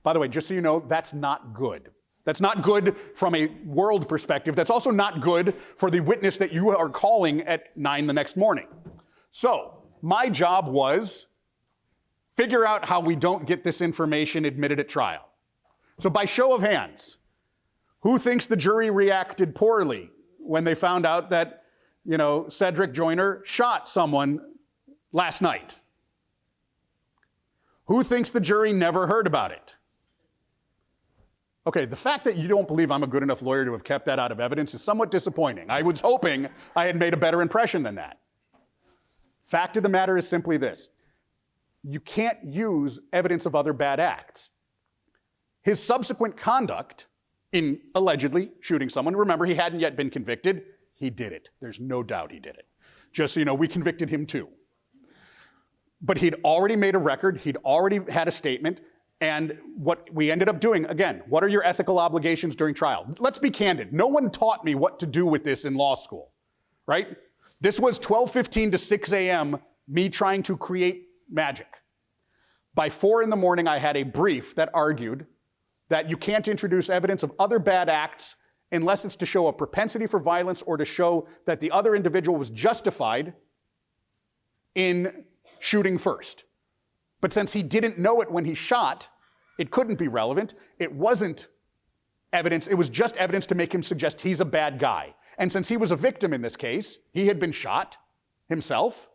By the way, just so you know, that's not good. That's not good from a world perspective. That's also not good for the witness that you are calling at 9 the next morning. So my job was figure out how we don't get this information admitted at trial. So by show of hands, who thinks the jury reacted poorly when they found out that, Cedric Joyner shot someone last night? Who thinks the jury never heard about it? Okay, the fact that you don't believe I'm a good enough lawyer to have kept that out of evidence is somewhat disappointing. I was hoping I had made a better impression than that. Fact of the matter is simply this. You can't use evidence of other bad acts. His subsequent conduct in allegedly shooting someone, remember, he hadn't yet been convicted. He did it. There's no doubt he did it. Just so you know, we convicted him too. But he'd already made a record. He'd already had a statement. And what we ended up doing, again, what are your ethical obligations during trial? Let's be candid. No one taught me what to do with this in law school, right? This was 12:15 to 6 a.m., me trying to create magic. By 4 in the morning, I had a brief that argued that you can't introduce evidence of other bad acts unless it's to show a propensity for violence or to show that the other individual was justified in shooting first. But since he didn't know it when he shot, it couldn't be relevant. It wasn't evidence. It was just evidence to make him suggest he's a bad guy. And since he was a victim in this case, he had been shot himself,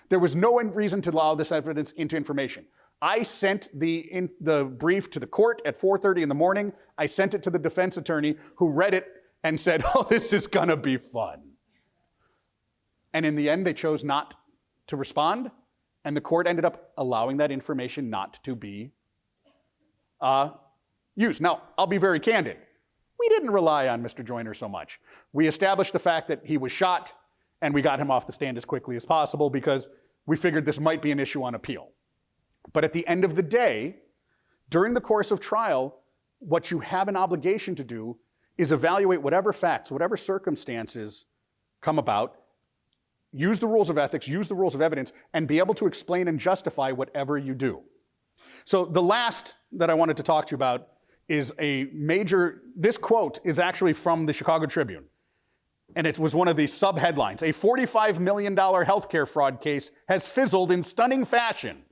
there was no reason to allow this evidence into information. I sent the brief to the court at 4:30 in the morning. I sent it to the defense attorney who read it and said, oh, this is gonna be fun. And in the end, they chose not to respond. And the court ended up allowing that information not to be used. Now, I'll be very candid. We didn't rely on Mr. Joyner so much. We established the fact that he was shot, and we got him off the stand as quickly as possible because we figured this might be an issue on appeal. But at the end of the day, during the course of trial, what you have an obligation to do is evaluate whatever facts, whatever circumstances come about, use the rules of ethics, use the rules of evidence, and be able to explain and justify whatever you do. So the last that I wanted to talk to you about is this quote is actually from the Chicago Tribune. And it was one of the sub-headlines. A $45 million healthcare fraud case has fizzled in stunning fashion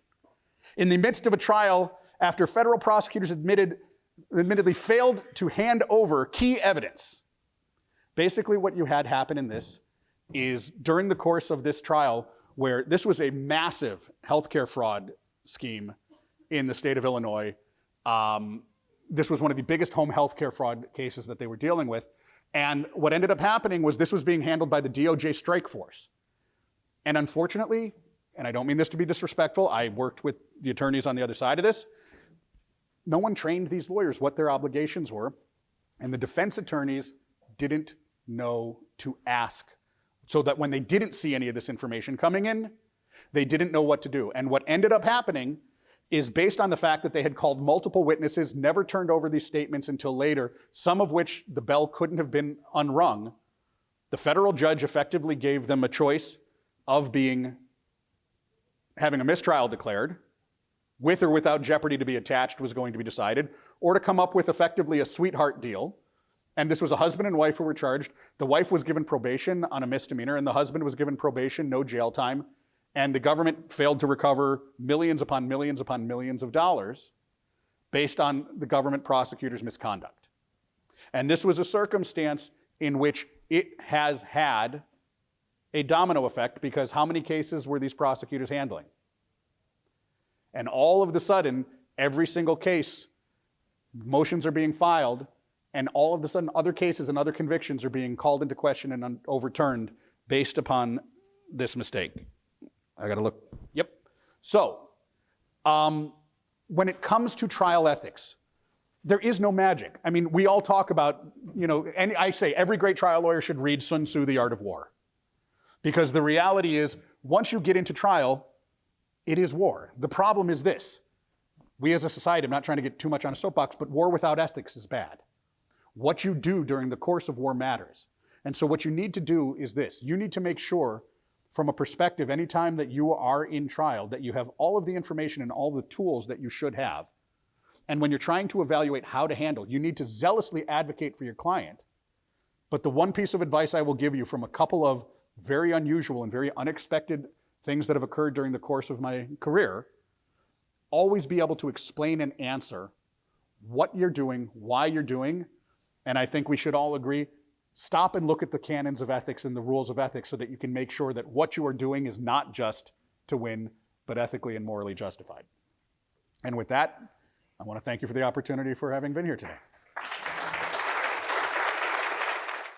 in the midst of a trial after federal prosecutors admittedly failed to hand over key evidence. Basically what you had happen in this is during the course of this trial, where this was a massive healthcare fraud scheme in the state of Illinois. This was one of the biggest home healthcare fraud cases that they were dealing with. And what ended up happening was this was being handled by the DOJ strike force. And unfortunately, and I don't mean this to be disrespectful, I worked with the attorneys on the other side of this, no one trained these lawyers what their obligations were, and the defense attorneys didn't know to ask. So that when they didn't see any of this information coming in, they didn't know what to do. And what ended up happening is based on the fact that they had called multiple witnesses, never turned over these statements until later, some of which the bell couldn't have been unrung, the federal judge effectively gave them a choice of having a mistrial declared, with or without jeopardy to be attached was going to be decided, or to come up with effectively a sweetheart deal. And this was a husband and wife who were charged. The wife was given probation on a misdemeanor, and the husband was given probation, no jail time. And the government failed to recover millions upon millions upon millions of dollars based on the government prosecutor's misconduct. And this was a circumstance in which it has had a domino effect, because how many cases were these prosecutors handling? And all of the sudden, every single case, motions are being filed, and all of a sudden other cases and other convictions are being called into question and overturned based upon this mistake. I gotta look, yep. So, when it comes to trial ethics, there is no magic. I mean, we all talk about, and I say every great trial lawyer should read Sun Tzu, The Art of War. Because the reality is, once you get into trial, it is war. The problem is this. We as a society, I'm not trying to get too much on a soapbox, but war without ethics is bad. What you do during the course of war matters. And so what you need to do is this. You need to make sure, from a perspective, anytime that you are in trial, that you have all of the information and all the tools that you should have. And when you're trying to evaluate how to handle, you need to zealously advocate for your client. But the one piece of advice I will give you from a couple of very unusual and very unexpected things that have occurred during the course of my career, always be able to explain and answer what you're doing, why you're doing, and I think we should all agree, stop and look at the canons of ethics and the rules of ethics so that you can make sure that what you are doing is not just to win, but ethically and morally justified. And with that, I want to thank you for the opportunity for having been here today.